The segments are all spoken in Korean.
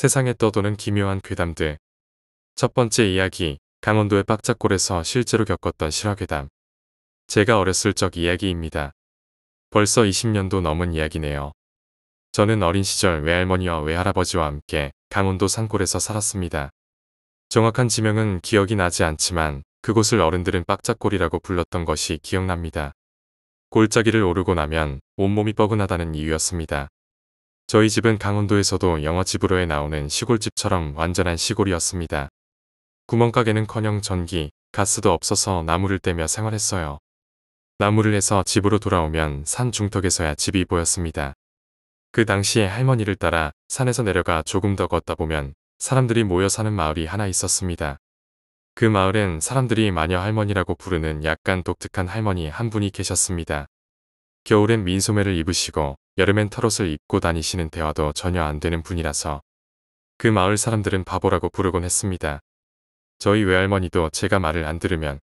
세상에 떠도는 기묘한 괴담들. 첫 번째 이야기, 강원도의 빡짝골에서 실제로 겪었던 실화괴담. 제가 어렸을 적 이야기입니다. 벌써 20년도 넘은 이야기네요. 저는 어린 시절 외할머니와 외할아버지와 함께 강원도 산골에서 살았습니다. 정확한 지명은 기억이 나지 않지만 그곳을 어른들은 빡짝골이라고 불렀던 것이 기억납니다. 골짜기를 오르고 나면 온몸이 뻐근하다는 이유였습니다. 저희 집은 강원도에서도 영화집으로에 나오는 시골집처럼 완전한 시골이었습니다. 구멍가게는커녕 전기, 가스도 없어서 나무를 떼며 생활했어요. 나무를 해서 집으로 돌아오면 산 중턱에서야 집이 보였습니다. 그 당시에 할머니를 따라 산에서 내려가 조금 더 걷다 보면 사람들이 모여 사는 마을이 하나 있었습니다. 그 마을엔 사람들이 마녀 할머니라고 부르는 약간 독특한 할머니 한 분이 계셨습니다. 겨울엔 민소매를 입으시고 여름엔 털옷을 입고 다니시는 대화도 전혀 안 되는 분이라서 그 마을 사람들은 바보라고 부르곤 했습니다. 저희 외할머니도 제가 말을 안 들으면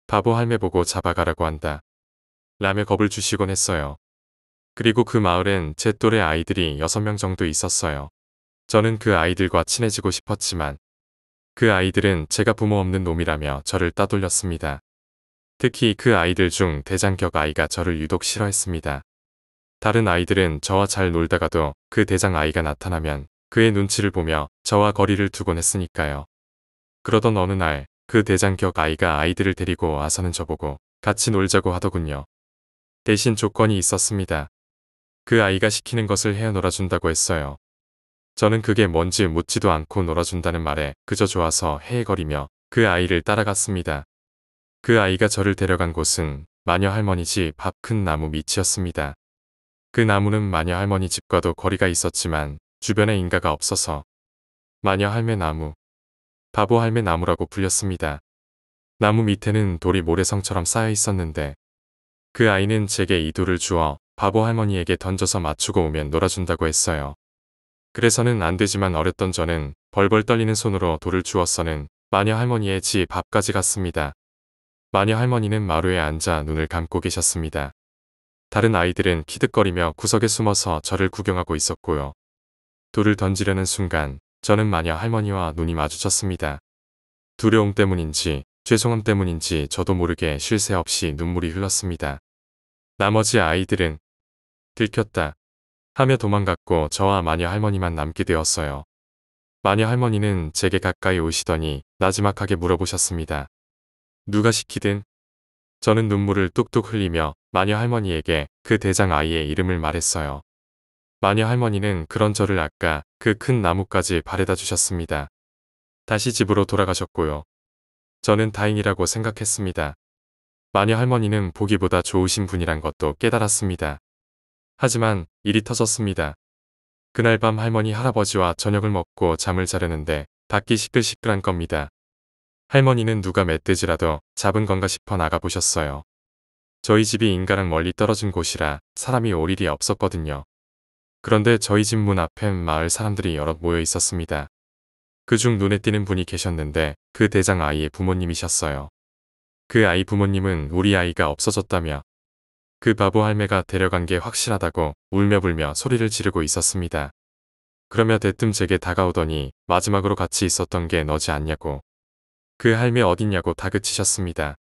바보 할매 보고 잡아가라고 한다 라며 겁을 주시곤 했어요. 그리고 그 마을엔 제 또래 아이들이 6명 정도 있었어요. 저는 그 아이들과 친해지고 싶었지만 그 아이들은 제가 부모 없는 놈이라며 저를 따돌렸습니다. 특히 그 아이들 중 대장격 아이가 저를 유독 싫어했습니다. 다른 아이들은 저와 잘 놀다가도 그 대장 아이가 나타나면 그의 눈치를 보며 저와 거리를 두곤 했으니까요. 그러던 어느 날 그 대장격 아이가 아이들을 데리고 와서는 저보고 같이 놀자고 하더군요. 대신 조건이 있었습니다. 그 아이가 시키는 것을 해 놀아준다고 했어요. 저는 그게 뭔지 묻지도 않고 놀아준다는 말에 그저 좋아서 헤헤거리며 그 아이를 따라갔습니다. 그 아이가 저를 데려간 곳은 마녀 할머니 집 앞 큰 나무 밑이었습니다. 그 나무는 마녀 할머니 집과도 거리가 있었지만 주변에 인가가 없어서 마녀 할매 나무, 바보 할매 나무라고 불렸습니다. 나무 밑에는 돌이 모래성처럼 쌓여 있었는데 그 아이는 제게 이 돌을 주어 바보 할머니에게 던져서 맞추고 오면 놀아준다고 했어요. 그래서는 안 되지만 어렸던 저는 벌벌 떨리는 손으로 돌을 주어서는 마녀 할머니의 집 앞까지 갔습니다. 마녀 할머니는 마루에 앉아 눈을 감고 계셨습니다. 다른 아이들은 키득거리며 구석에 숨어서 저를 구경하고 있었고요. 돌을 던지려는 순간 저는 마녀 할머니와 눈이 마주쳤습니다. 두려움 때문인지 죄송함 때문인지 저도 모르게 쉴 새 없이 눈물이 흘렀습니다. 나머지 아이들은 들켰다 하며 도망갔고 저와 마녀 할머니만 남게 되었어요. 마녀 할머니는 제게 가까이 오시더니 나지막하게 물어보셨습니다. 누가 시키든? 저는 눈물을 뚝뚝 흘리며 마녀 할머니에게 그 대장 아이의 이름을 말했어요. 마녀 할머니는 그런 저를 아까 그 큰 나무까지 바래다 주셨습니다. 다시 집으로 돌아가셨고요. 저는 다행이라고 생각했습니다. 마녀 할머니는 보기보다 좋으신 분이란 것도 깨달았습니다. 하지만 일이 터졌습니다. 그날 밤 할머니 할아버지와 저녁을 먹고 잠을 자려는데 밖이 시끌시끌한 겁니다. 할머니는 누가 멧돼지라도 잡은 건가 싶어 나가보셨어요. 저희 집이 인가랑 멀리 떨어진 곳이라 사람이 올 일이 없었거든요. 그런데 저희 집 문 앞엔 마을 사람들이 여럿 모여 있었습니다. 그중 눈에 띄는 분이 계셨는데 그 대장 아이의 부모님이셨어요. 그 아이 부모님은 우리 아이가 없어졌다며 그 바보 할매가 데려간 게 확실하다고 울며불며 소리를 지르고 있었습니다. 그러며 대뜸 제게 다가오더니 마지막으로 같이 있었던 게 너지 않냐고. 그 할매 어딨냐고 다그치셨습니다.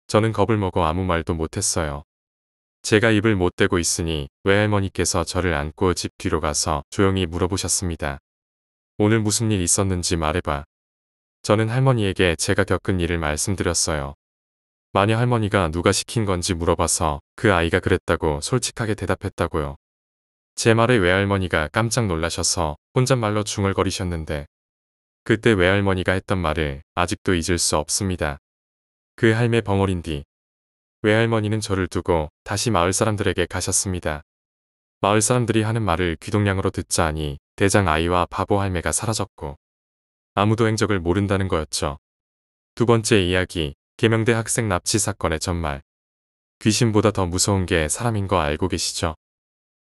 저는 겁을 먹어 아무 말도 못했어요. 제가 입을 못 대고 있으니 외할머니께서 저를 안고 집 뒤로 가서 조용히 물어보셨습니다. 오늘 무슨 일 있었는지 말해봐. 저는 할머니에게 제가 겪은 일을 말씀드렸어요. 마녀 할머니가 누가 시킨 건지 물어봐서 그 아이가 그랬다고 솔직하게 대답했다고요. 제 말에 외할머니가 깜짝 놀라셔서 혼잣말로 중얼거리셨는데 그때 외할머니가 했던 말을 아직도 잊을 수 없습니다. 그 할매 벙어린 뒤 외할머니는 저를 두고 다시 마을 사람들에게 가셨습니다. 마을 사람들이 하는 말을 귀동냥으로 듣자 하니 대장 아이와 바보 할매가 사라졌고 아무도 행적을 모른다는 거였죠. 두 번째 이야기, 계명대 학생 납치 사건의 전말. 귀신보다 더 무서운 게 사람인 거 알고 계시죠?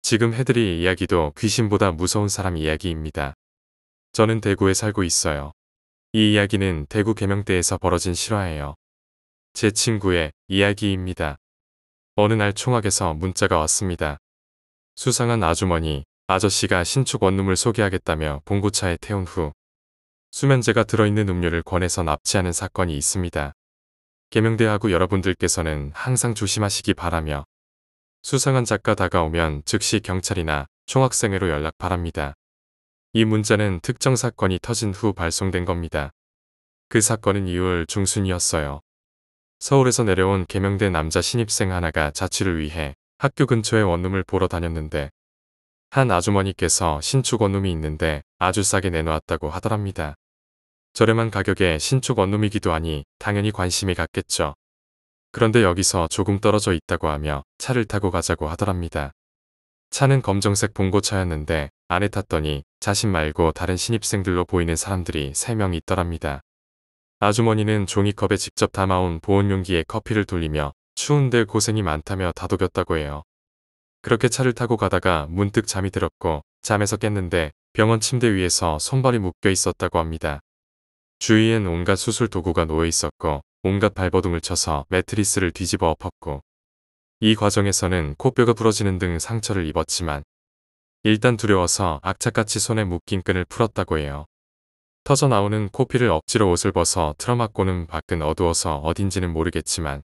지금 해드릴 이야기도 귀신보다 무서운 사람 이야기입니다. 저는 대구에 살고 있어요. 이 이야기는 대구 계명대에서 벌어진 실화예요. 제 친구의 이야기입니다. 어느 날 총학에서 문자가 왔습니다. 수상한 아주머니, 아저씨가 신축 원룸을 소개하겠다며 봉고차에 태운 후 수면제가 들어있는 음료를 권해서 납치하는 사건이 있습니다. 계명대하고 여러분들께서는 항상 조심하시기 바라며 수상한 작가 다가오면 즉시 경찰이나 총학생회로 연락 바랍니다. 이 문자는 특정 사건이 터진 후 발송된 겁니다. 그 사건은 2월 중순이었어요. 서울에서 내려온 계명대 남자 신입생 하나가 자취를 위해 학교 근처에 원룸을 보러 다녔는데 한 아주머니께서 신축 원룸이 있는데 아주 싸게 내놓았다고 하더랍니다. 저렴한 가격에 신축 원룸이기도 하니 당연히 관심이 갔겠죠. 그런데 여기서 조금 떨어져 있다고 하며 차를 타고 가자고 하더랍니다. 차는 검정색 봉고차였는데 안에 탔더니 자신 말고 다른 신입생들로 보이는 사람들이 3명 있더랍니다. 아주머니는 종이컵에 직접 담아온 보온용기에 커피를 돌리며 추운데 고생이 많다며 다독였다고 해요. 그렇게 차를 타고 가다가 문득 잠이 들었고 잠에서 깼는데 병원 침대 위에서 손발이 묶여 있었다고 합니다. 주위엔 온갖 수술 도구가 놓여 있었고 온갖 발버둥을 쳐서 매트리스를 뒤집어 엎었고 이 과정에서는 코뼈가 부러지는 등 상처를 입었지만 일단 두려워서 악착같이 손에 묶인 끈을 풀었다고 해요. 터져 나오는 코피를 억지로 옷을 벗어 틀어막고는 밖은 어두워서 어딘지는 모르겠지만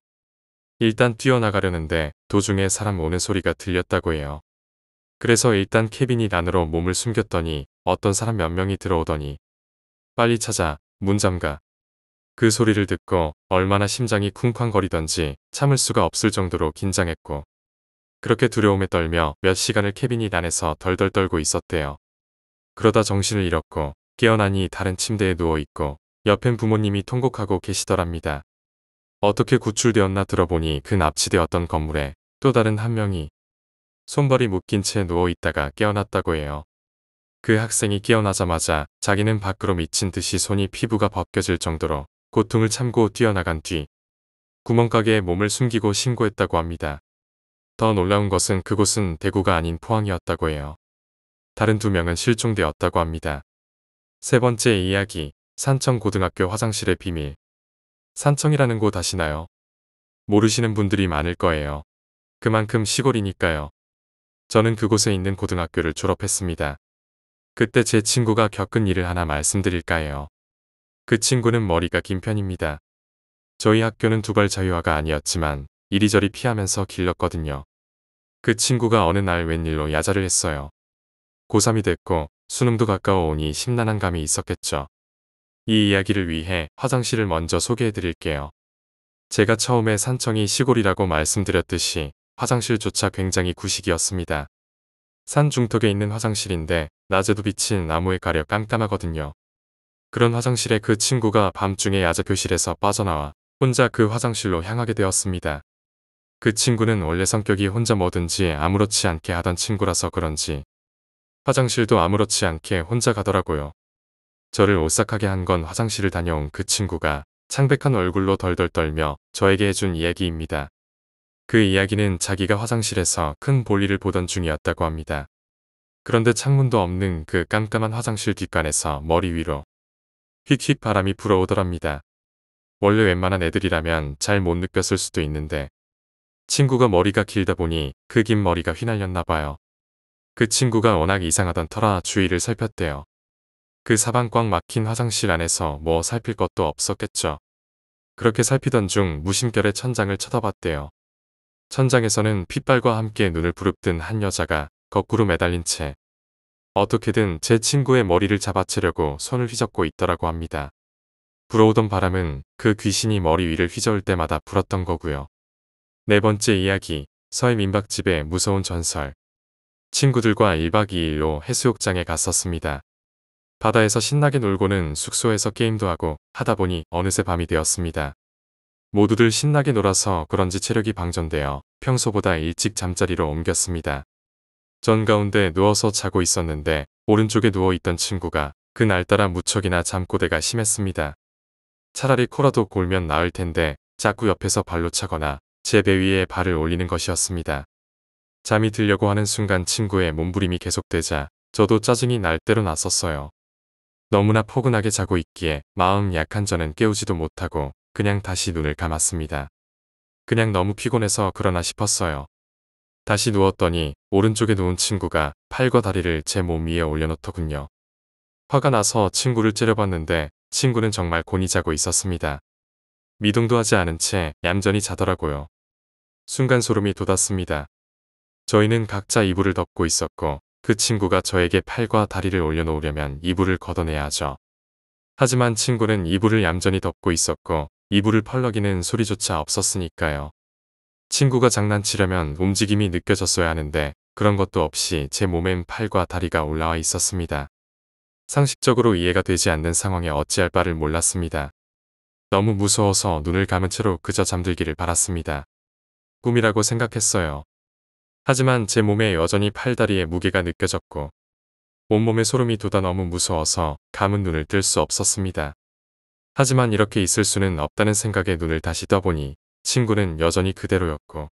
일단 뛰어나가려는데 도중에 사람 오는 소리가 들렸다고 해요. 그래서 일단 캐비닛 안으로 몸을 숨겼더니 어떤 사람 몇 명이 들어오더니 빨리 찾아, 문 잠가. 그 소리를 듣고 얼마나 심장이 쿵쾅거리던지 참을 수가 없을 정도로 긴장했고 그렇게 두려움에 떨며 몇 시간을 캐비닛 안에서 덜덜 떨고 있었대요. 그러다 정신을 잃었고 깨어나니 다른 침대에 누워있고 옆엔 부모님이 통곡하고 계시더랍니다. 어떻게 구출되었나 들어보니 그 납치되었던 건물에 또 다른 한 명이 손발이 묶인 채 누워있다가 깨어났다고 해요. 그 학생이 깨어나자마자 자기는 밖으로 미친 듯이 손이 피부가 벗겨질 정도로 고통을 참고 뛰어나간 뒤 구멍가게에 몸을 숨기고 신고했다고 합니다. 더 놀라운 것은 그곳은 대구가 아닌 포항이었다고 해요. 다른 2명은 실종되었다고 합니다. 세 번째 이야기, 산청고등학교 화장실의 비밀. 산청이라는 곳 아시나요? 모르시는 분들이 많을 거예요. 그만큼 시골이니까요. 저는 그곳에 있는 고등학교를 졸업했습니다. 그때 제 친구가 겪은 일을 하나 말씀드릴까 해요. 그 친구는 머리가 긴 편입니다. 저희 학교는 두발 자유화가 아니었지만 이리저리 피하면서 길렀거든요. 그 친구가 어느 날 웬일로 야자를 했어요. 고3이 됐고 수능도 가까워 오니 심란한 감이 있었겠죠. 이 이야기를 위해 화장실을 먼저 소개해 드릴게요. 제가 처음에 산청이 시골이라고 말씀드렸듯이 화장실조차 굉장히 구식이었습니다. 산 중턱에 있는 화장실인데 낮에도 비친 나무에 가려 깜깜하거든요. 그런 화장실에 그 친구가 밤중에 야자 교실에서 빠져나와 혼자 그 화장실로 향하게 되었습니다. 그 친구는 원래 성격이 혼자 뭐든지 아무렇지 않게 하던 친구라서 그런지 화장실도 아무렇지 않게 혼자 가더라고요. 저를 오싹하게 한 건 화장실을 다녀온 그 친구가 창백한 얼굴로 덜덜 떨며 저에게 해준 이야기입니다. 그 이야기는 자기가 화장실에서 큰 볼일을 보던 중이었다고 합니다. 그런데 창문도 없는 그 깜깜한 화장실 뒷간에서 머리 위로 휙휙 바람이 불어오더랍니다. 원래 웬만한 애들이라면 잘 못 느꼈을 수도 있는데 친구가 머리가 길다 보니 그 긴 머리가 휘날렸나 봐요. 그 친구가 워낙 이상하던 터라 주위를 살폈대요. 그 사방 꽉 막힌 화장실 안에서 뭐 살필 것도 없었겠죠. 그렇게 살피던 중 무심결에 천장을 쳐다봤대요. 천장에서는 핏발과 함께 눈을 부릅뜬 한 여자가 거꾸로 매달린 채 어떻게든 제 친구의 머리를 잡아채려고 손을 휘젓고 있더라고 합니다. 불어오던 바람은 그 귀신이 머리 위를 휘저을 때마다 불었던 거고요. 네 번째 이야기, 서해 민박집의 무서운 전설. 친구들과 1박 2일로 해수욕장에 갔었습니다. 바다에서 신나게 놀고는 숙소에서 게임도 하고 하다 보니 어느새 밤이 되었습니다. 모두들 신나게 놀아서 그런지 체력이 방전되어 평소보다 일찍 잠자리로 옮겼습니다. 전 가운데 누워서 자고 있었는데 오른쪽에 누워있던 친구가 그날따라 무척이나 잠꼬대가 심했습니다. 차라리 코라도 골면 나을 텐데 자꾸 옆에서 발로 차거나 제 배 위에 발을 올리는 것이었습니다. 잠이 들려고 하는 순간 친구의 몸부림이 계속되자 저도 짜증이 날 대로 났었어요. 너무나 포근하게 자고 있기에 마음 약한 저는 깨우지도 못하고 그냥 다시 눈을 감았습니다. 그냥 너무 피곤해서 그러나 싶었어요. 다시 누웠더니 오른쪽에 누운 친구가 팔과 다리를 제 몸 위에 올려놓더군요. 화가 나서 친구를 째려봤는데 친구는 정말 곤히 자고 있었습니다. 미동도 하지 않은 채 얌전히 자더라고요. 순간 소름이 돋았습니다. 저희는 각자 이불을 덮고 있었고 그 친구가 저에게 팔과 다리를 올려놓으려면 이불을 걷어내야 하죠. 하지만 친구는 이불을 얌전히 덮고 있었고 이불을 펄럭이는 소리조차 없었으니까요. 친구가 장난치려면 움직임이 느껴졌어야 하는데 그런 것도 없이 제 몸엔 팔과 다리가 올라와 있었습니다. 상식적으로 이해가 되지 않는 상황에 어찌할 바를 몰랐습니다. 너무 무서워서 눈을 감은 채로 그저 잠들기를 바랐습니다. 꿈이라고 생각했어요. 하지만 제 몸에 여전히 팔다리의 무게가 느껴졌고 온몸에 소름이 돋아 너무 무서워서 감은 눈을 뜰 수 없었습니다. 하지만 이렇게 있을 수는 없다는 생각에 눈을 다시 떠보니 친구는 여전히 그대로였고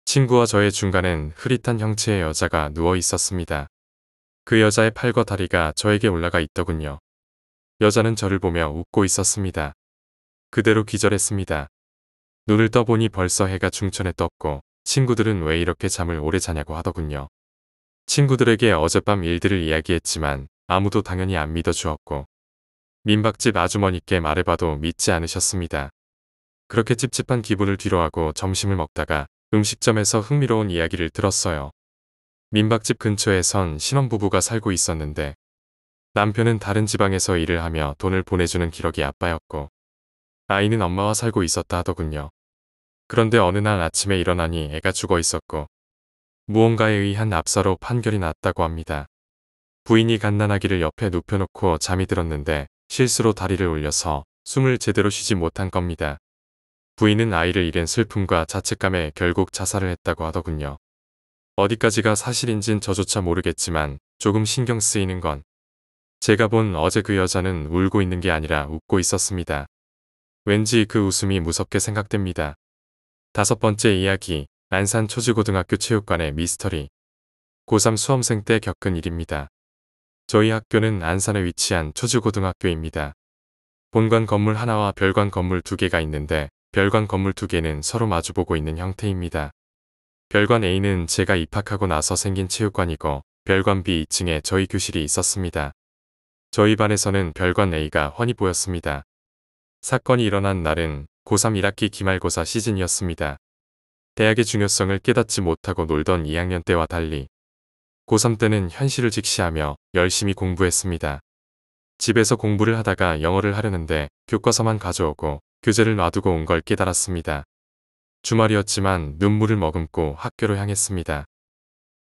친구와 저의 중간엔 흐릿한 형체의 여자가 누워 있었습니다. 그 여자의 팔과 다리가 저에게 올라가 있더군요. 여자는 저를 보며 웃고 있었습니다. 그대로 기절했습니다. 눈을 떠보니 벌써 해가 중천에 떴고 친구들은 왜 이렇게 잠을 오래 자냐고 하더군요. 친구들에게 어젯밤 일들을 이야기했지만 아무도 당연히 안 믿어주었고 민박집 아주머니께 말해봐도 믿지 않으셨습니다. 그렇게 찝찝한 기분을 뒤로하고 점심을 먹다가 음식점에서 흥미로운 이야기를 들었어요. 민박집 근처에선 신혼부부가 살고 있었는데 남편은 다른 지방에서 일을 하며 돈을 보내주는 기러기 아빠였고 아이는 엄마와 살고 있었다 하더군요. 그런데 어느 날 아침에 일어나니 애가 죽어 있었고 무언가에 의한 압사로 판결이 났다고 합니다. 부인이 갓난아기를 옆에 눕혀놓고 잠이 들었는데 실수로 다리를 올려서 숨을 제대로 쉬지 못한 겁니다. 부인은 아이를 잃은 슬픔과 자책감에 결국 자살을 했다고 하더군요. 어디까지가 사실인진 저조차 모르겠지만 조금 신경 쓰이는 건 제가 본 어제 그 여자는 울고 있는 게 아니라 웃고 있었습니다. 왠지 그 웃음이 무섭게 생각됩니다. 5번째 이야기, 안산 초지고등학교 체육관의 미스터리. 고3 수험생 때 겪은 일입니다. 저희 학교는 안산에 위치한 초지고등학교입니다. 본관 건물 하나와 별관 건물 2개가 있는데 별관 건물 2개는 서로 마주보고 있는 형태입니다. 별관 A는 제가 입학하고 나서 생긴 체육관이고 별관 B 2층에 저희 교실이 있었습니다. 저희 반에서는 별관 A가 훤히 보였습니다. 사건이 일어난 날은 고3 1학기 기말고사 시즌이었습니다. 대학의 중요성을 깨닫지 못하고 놀던 2학년 때와 달리 고3 때는 현실을 직시하며 열심히 공부했습니다. 집에서 공부를 하다가 영어를 하려는데 교과서만 가져오고 교재를 놔두고 온 걸 깨달았습니다. 주말이었지만 눈물을 머금고 학교로 향했습니다.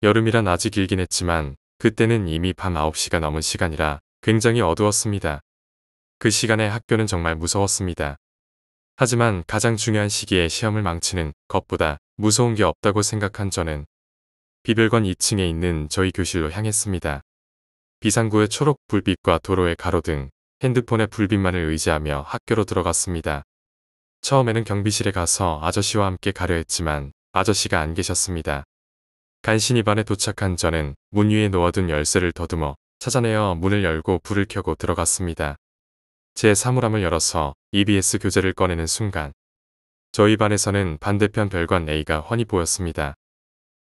여름이라 낮이 길긴 했지만 그때는 이미 밤 9시가 넘은 시간이라 굉장히 어두웠습니다. 그 시간에 학교는 정말 무서웠습니다. 하지만 가장 중요한 시기에 시험을 망치는 것보다 무서운 게 없다고 생각한 저는 비별관 2층에 있는 저희 교실로 향했습니다. 비상구의 초록 불빛과 도로의 가로등, 핸드폰의 불빛만을 의지하며 학교로 들어갔습니다. 처음에는 경비실에 가서 아저씨와 함께 가려 했지만 아저씨가 안 계셨습니다. 간신히 반에 도착한 저는 문 위에 놓아둔 열쇠를 더듬어 찾아내어 문을 열고 불을 켜고 들어갔습니다. 제 사물함을 열어서 EBS 교재를 꺼내는 순간 저희 반에서는 반대편 별관 A가 훤히 보였습니다.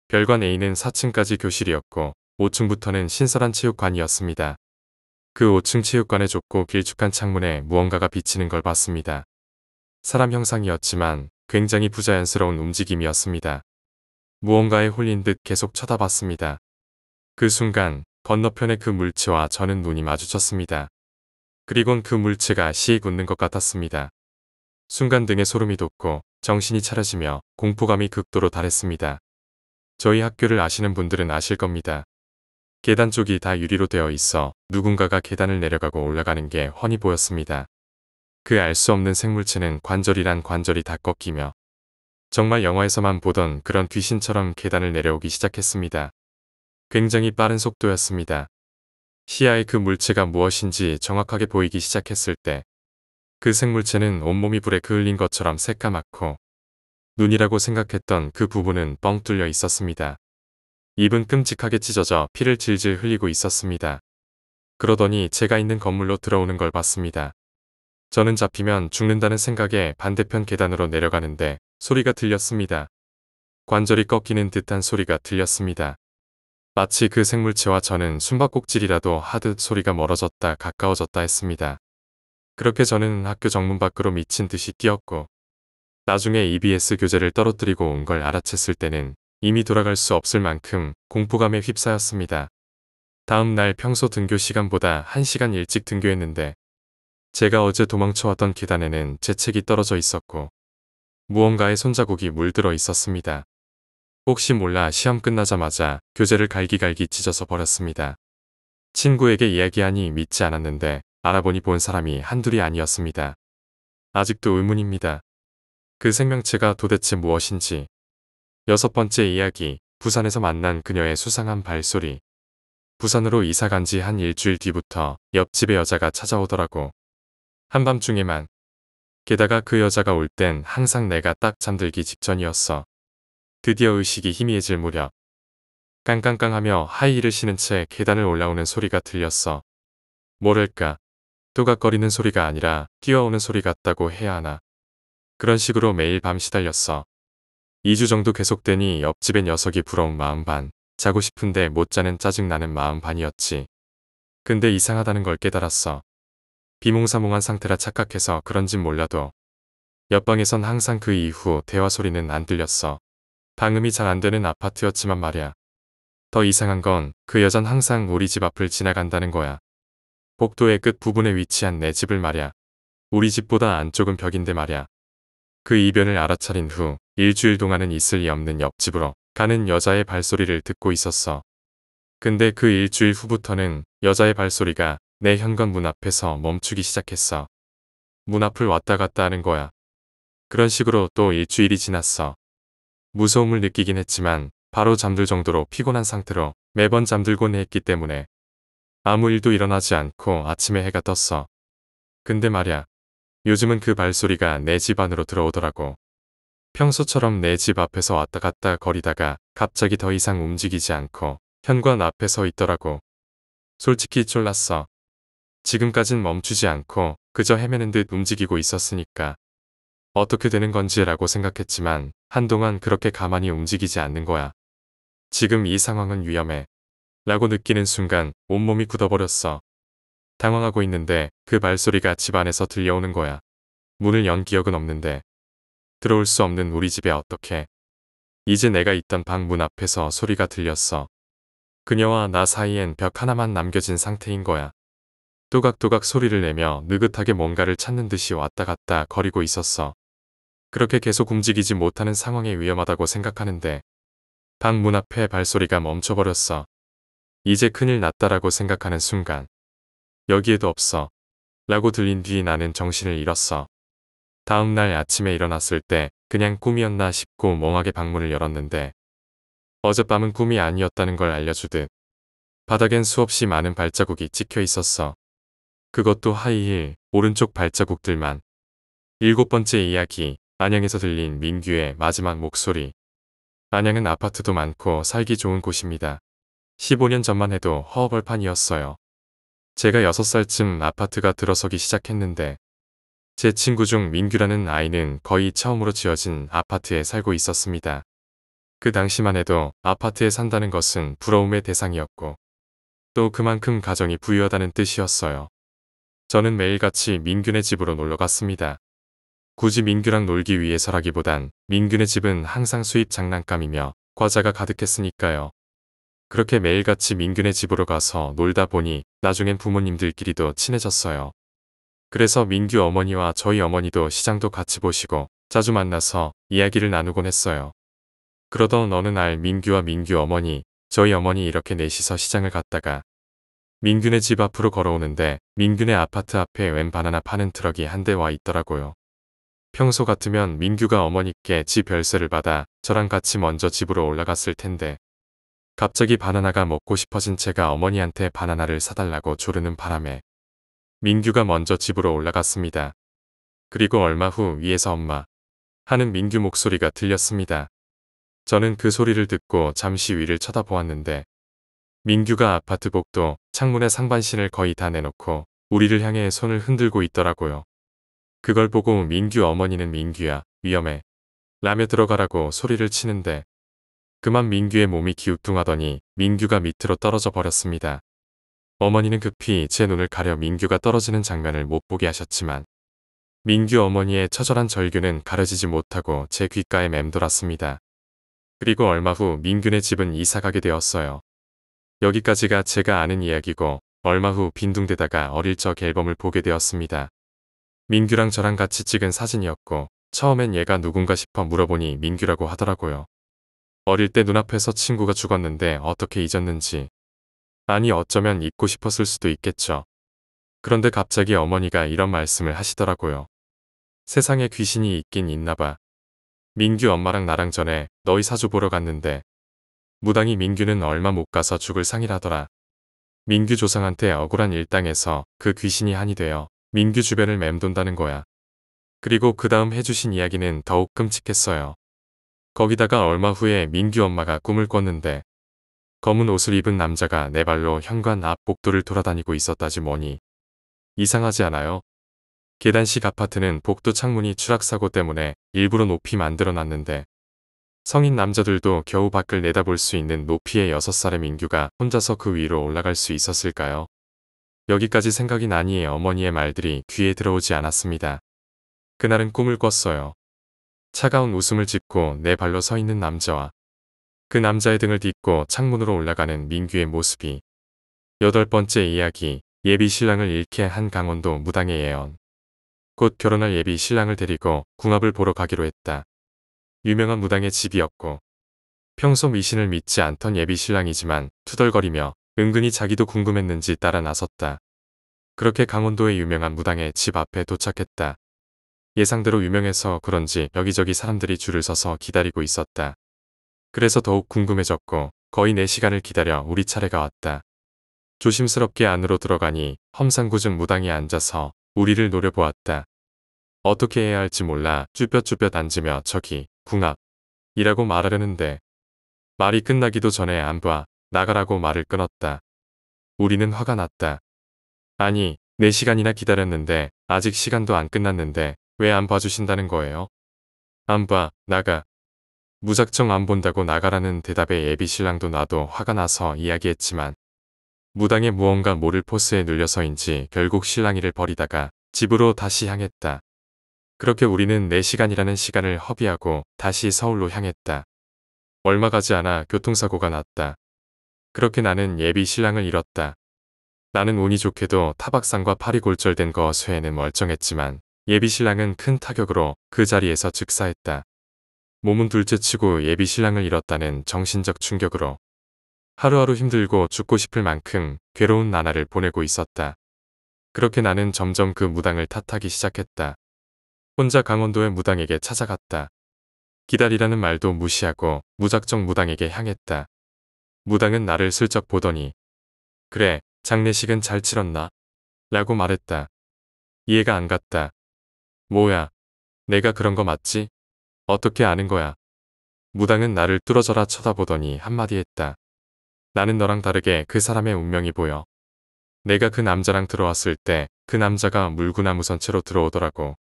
별관 A는 4층까지 교실이었고 5층부터는 신설한 체육관이었습니다. 그 5층 체육관의 좁고 길쭉한 창문에 무언가가 비치는 걸 봤습니다. 사람 형상이었지만 굉장히 부자연스러운 움직임이었습니다. 무언가에 홀린 듯 계속 쳐다봤습니다. 그 순간 건너편의 그 물체와 저는 눈이 마주쳤습니다. 그리곤 그 물체가 씩 웃는 것 같았습니다. 순간 등에 소름이 돋고 정신이 차려지며 공포감이 극도로 달했습니다. 저희 학교를 아시는 분들은 아실 겁니다. 계단 쪽이 다 유리로 되어 있어 누군가가 계단을 내려가고 올라가는 게 훤히 보였습니다. 그 알 수 없는 생물체는 관절이란 관절이 다 꺾이며 정말 영화에서만 보던 그런 귀신처럼 계단을 내려오기 시작했습니다. 굉장히 빠른 속도였습니다. 시야에 그 물체가 무엇인지 정확하게 보이기 시작했을 때 그 생물체는 온몸이 불에 그을린 것처럼 새까맣고 눈이라고 생각했던 그 부분은 뻥 뚫려 있었습니다. 입은 끔찍하게 찢어져 피를 질질 흘리고 있었습니다. 그러더니 제가 있는 건물로 들어오는 걸 봤습니다. 저는 잡히면 죽는다는 생각에 반대편 계단으로 내려가는데 소리가 들렸습니다. 관절이 꺾이는 듯한 소리가 들렸습니다. 마치 그 생물체와 저는 숨바꼭질이라도 하듯 소리가 멀어졌다 가까워졌다 했습니다. 그렇게 저는 학교 정문 밖으로 미친 듯이 뛰었고 나중에 EBS 교재를 떨어뜨리고 온 걸 알아챘을 때는 이미 돌아갈 수 없을 만큼 공포감에 휩싸였습니다. 다음 날 평소 등교 시간보다 1시간 일찍 등교했는데 제가 어제 도망쳐왔던 계단에는 제 책이 떨어져 있었고 무언가에 손자국이 물들어 있었습니다. 혹시 몰라 시험 끝나자마자 교재를 갈기갈기 찢어서 버렸습니다. 친구에게 이야기하니 믿지 않았는데 알아보니 본 사람이 한둘이 아니었습니다. 아직도 의문입니다. 그 생명체가 도대체 무엇인지. 6번째 이야기, 부산에서 만난 그녀의 수상한 발소리. 부산으로 이사 간 지 한 일주일 뒤부터 옆집에 여자가 찾아오더라고. 한밤중에만. 게다가 그 여자가 올 땐 항상 내가 딱 잠들기 직전이었어. 드디어 의식이 희미해질 무렵. 깡깡깡하며 하이힐을 신은 채 계단을 올라오는 소리가 들렸어. 뭐랄까, 또각거리는 소리가 아니라 뛰어오는 소리 같다고 해야 하나. 그런 식으로 매일 밤 시달렸어. 2주 정도 계속되니 옆집의 녀석이 부러운 마음 반, 자고 싶은데 못 자는 짜증나는 마음 반이었지. 근데 이상하다는 걸 깨달았어. 비몽사몽한 상태라 착각해서 그런진 몰라도 옆방에선 항상 그 이후 대화 소리는 안 들렸어. 방음이 잘 안 되는 아파트였지만 말야. 더 이상한 건 그 여잔 항상 우리 집 앞을 지나간다는 거야. 복도의 끝 부분에 위치한 내 집을 말야. 우리 집보다 안쪽은 벽인데 말야. 그 이변을 알아차린 후 일주일 동안은 있을 리 없는 옆집으로 가는 여자의 발소리를 듣고 있었어. 근데 그 일주일 후부터는 여자의 발소리가 내 현관 문 앞에서 멈추기 시작했어. 문 앞을 왔다 갔다 하는 거야. 그런 식으로 또 일주일이 지났어. 무서움을 느끼긴 했지만 바로 잠들 정도로 피곤한 상태로 매번 잠들곤 했기 때문에 아무 일도 일어나지 않고 아침에 해가 떴어. 근데 말야, 요즘은 그 발소리가 내 집 안으로 들어오더라고. 평소처럼 내 집 앞에서 왔다 갔다 거리다가 갑자기 더 이상 움직이지 않고 현관 앞에 서 있더라고. 솔직히 쫄랐어. 지금까진 멈추지 않고 그저 헤매는 듯 움직이고 있었으니까 어떻게 되는 건지라고 생각했지만 한동안 그렇게 가만히 움직이지 않는 거야. 지금 이 상황은 위험해 라고 느끼는 순간 온몸이 굳어버렸어. 당황하고 있는데 그 발소리가 집 안에서 들려오는 거야. 문을 연 기억은 없는데 들어올 수 없는 우리 집에 어떻게. 이제 내가 있던 방 문 앞에서 소리가 들렸어. 그녀와 나 사이엔 벽 하나만 남겨진 상태인 거야. 또각또각 소리를 내며 느긋하게 뭔가를 찾는 듯이 왔다 갔다 거리고 있었어. 그렇게 계속 움직이지 못하는 상황에 위험하다고 생각하는데 방 문 앞에 발소리가 멈춰버렸어. 이제 큰일 났다라고 생각하는 순간 여기에도 없어 라고 들린 뒤 나는 정신을 잃었어. 다음 날 아침에 일어났을 때 그냥 꿈이었나 싶고 멍하게 방문을 열었는데 어젯밤은 꿈이 아니었다는 걸 알려주듯 바닥엔 수없이 많은 발자국이 찍혀 있었어. 그것도 하이힐 오른쪽 발자국들만. 7번째 이야기, 안양에서 들린 민규의 마지막 목소리. 안양은 아파트도 많고 살기 좋은 곳입니다. 15년 전만 해도 허허벌판이었어요. 제가 6살쯤 아파트가 들어서기 시작했는데 제 친구 중 민규라는 아이는 거의 처음으로 지어진 아파트에 살고 있었습니다. 그 당시만 해도 아파트에 산다는 것은 부러움의 대상이었고 또 그만큼 가정이 부유하다는 뜻이었어요. 저는 매일같이 민규네 집으로 놀러 갔습니다. 굳이 민규랑 놀기 위해서라기보단 민규네 집은 항상 수입 장난감이며 과자가 가득했으니까요. 그렇게 매일같이 민규네 집으로 가서 놀다 보니 나중엔 부모님들끼리도 친해졌어요. 그래서 민규 어머니와 저희 어머니도 시장도 같이 보시고 자주 만나서 이야기를 나누곤 했어요. 그러던 어느 날 민규와 민규 어머니, 저희 어머니 이렇게 넷이서 시장을 갔다가 민규네 집 앞으로 걸어오는데 민규네 아파트 앞에 웬 바나나 파는 트럭이 한 대 와 있더라고요. 평소 같으면 민규가 어머니께 집 열쇠를 받아 저랑 같이 먼저 집으로 올라갔을 텐데 갑자기 바나나가 먹고 싶어진 채가 어머니한테 바나나를 사달라고 조르는 바람에 민규가 먼저 집으로 올라갔습니다. 그리고 얼마 후 위에서 엄마 하는 민규 목소리가 들렸습니다. 저는 그 소리를 듣고 잠시 위를 쳐다보았는데 민규가 아파트 복도 창문에 상반신을 거의 다 내놓고 우리를 향해 손을 흔들고 있더라고요. 그걸 보고 민규 어머니는 민규야 위험해 라며 들어가라고 소리를 치는데 그만 민규의 몸이 기우뚱하더니 민규가 밑으로 떨어져 버렸습니다. 어머니는 급히 제 눈을 가려 민규가 떨어지는 장면을 못 보게 하셨지만 민규 어머니의 처절한 절규는 가려지지 못하고 제 귓가에 맴돌았습니다. 그리고 얼마 후 민규네 집은 이사가게 되었어요. 여기까지가 제가 아는 이야기고 얼마 후 빈둥대다가 어릴 적 앨범을 보게 되었습니다. 민규랑 저랑 같이 찍은 사진이었고 처음엔 얘가 누군가 싶어 물어보니 민규라고 하더라고요. 어릴 때 눈앞에서 친구가 죽었는데 어떻게 잊었는지. 아니 어쩌면 잊고 싶었을 수도 있겠죠. 그런데 갑자기 어머니가 이런 말씀을 하시더라고요. 세상에 귀신이 있긴 있나봐. 민규 엄마랑 나랑 전에 너희 사주 보러 갔는데 무당이 민규는 얼마 못 가서 죽을 상이라더라. 민규 조상한테 억울한 일 당해서 그 귀신이 한이 되어 민규 주변을 맴돈다는 거야. 그리고 그 다음 해주신 이야기는 더욱 끔찍했어요. 거기다가 얼마 후에 민규 엄마가 꿈을 꿨는데 검은 옷을 입은 남자가 내 발로 현관 앞 복도를 돌아다니고 있었다지 뭐니. 이상하지 않아요? 계단식 아파트는 복도 창문이 추락사고 때문에 일부러 높이 만들어놨는데 성인 남자들도 겨우 밖을 내다볼 수 있는 높이의 6살의 민규가 혼자서 그 위로 올라갈 수 있었을까요? 여기까지 생각이 나니 어머니의 말들이 귀에 들어오지 않았습니다. 그날은 꿈을 꿨어요. 차가운 웃음을 짓고 내 발로 서 있는 남자와 그 남자의 등을 딛고 창문으로 올라가는 민규의 모습이 8번째 이야기 예비 신랑을 잃게 한 강원도 무당의 예언. 곧 결혼할 예비 신랑을 데리고 궁합을 보러 가기로 했다. 유명한 무당의 집이었고 평소 미신을 믿지 않던 예비 신랑이지만 투덜거리며 은근히 자기도 궁금했는지 따라 나섰다. 그렇게 강원도의 유명한 무당의 집 앞에 도착했다. 예상대로 유명해서 그런지 여기저기 사람들이 줄을 서서 기다리고 있었다. 그래서 더욱 궁금해졌고 거의 4시간을 기다려 우리 차례가 왔다. 조심스럽게 안으로 들어가니 험상궂은 무당이 앉아서 우리를 노려보았다. 어떻게 해야 할지 몰라 쭈뼛쭈뼛 앉으며 저기 궁합이라고 말하려는데 말이 끝나기도 전에 안 봐, 나가라고 말을 끊었다. 우리는 화가 났다. 아니 4시간이나 기다렸는데 아직 시간도 안 끝났는데 왜 안 봐주신다는 거예요? 안 봐, 나가. 무작정 안 본다고 나가라는 대답에 예비 신랑도 나도 화가 나서 이야기했지만 무당의 무언가 모를 포스에 눌려서인지 결국 신랑이를 버리다가 집으로 다시 향했다. 그렇게 우리는 4시간이라는 시간을 허비하고 다시 서울로 향했다. 얼마 가지 않아 교통사고가 났다. 그렇게 나는 예비 신랑을 잃었다. 나는 운이 좋게도 타박상과 팔이 골절된 거 쇠에는 멀쩡했지만 예비 신랑은 큰 타격으로 그 자리에서 즉사했다. 몸은 둘째치고 예비 신랑을 잃었다는 정신적 충격으로 하루하루 힘들고 죽고 싶을 만큼 괴로운 나날을 보내고 있었다. 그렇게 나는 점점 그 무당을 탓하기 시작했다. 혼자 강원도의 무당에게 찾아갔다. 기다리라는 말도 무시하고 무작정 무당에게 향했다. 무당은 나를 슬쩍 보더니 그래, 장례식은 잘 치렀나? 라고 말했다. 이해가 안 갔다. 뭐야, 내가 그런 거 맞지? 어떻게 아는 거야? 무당은 나를 뚫어져라 쳐다보더니 한마디 했다. 나는 너랑 다르게 그 사람의 운명이 보여. 내가 그 남자랑 들어왔을 때 그 남자가 물구나무 선채로 들어오더라고.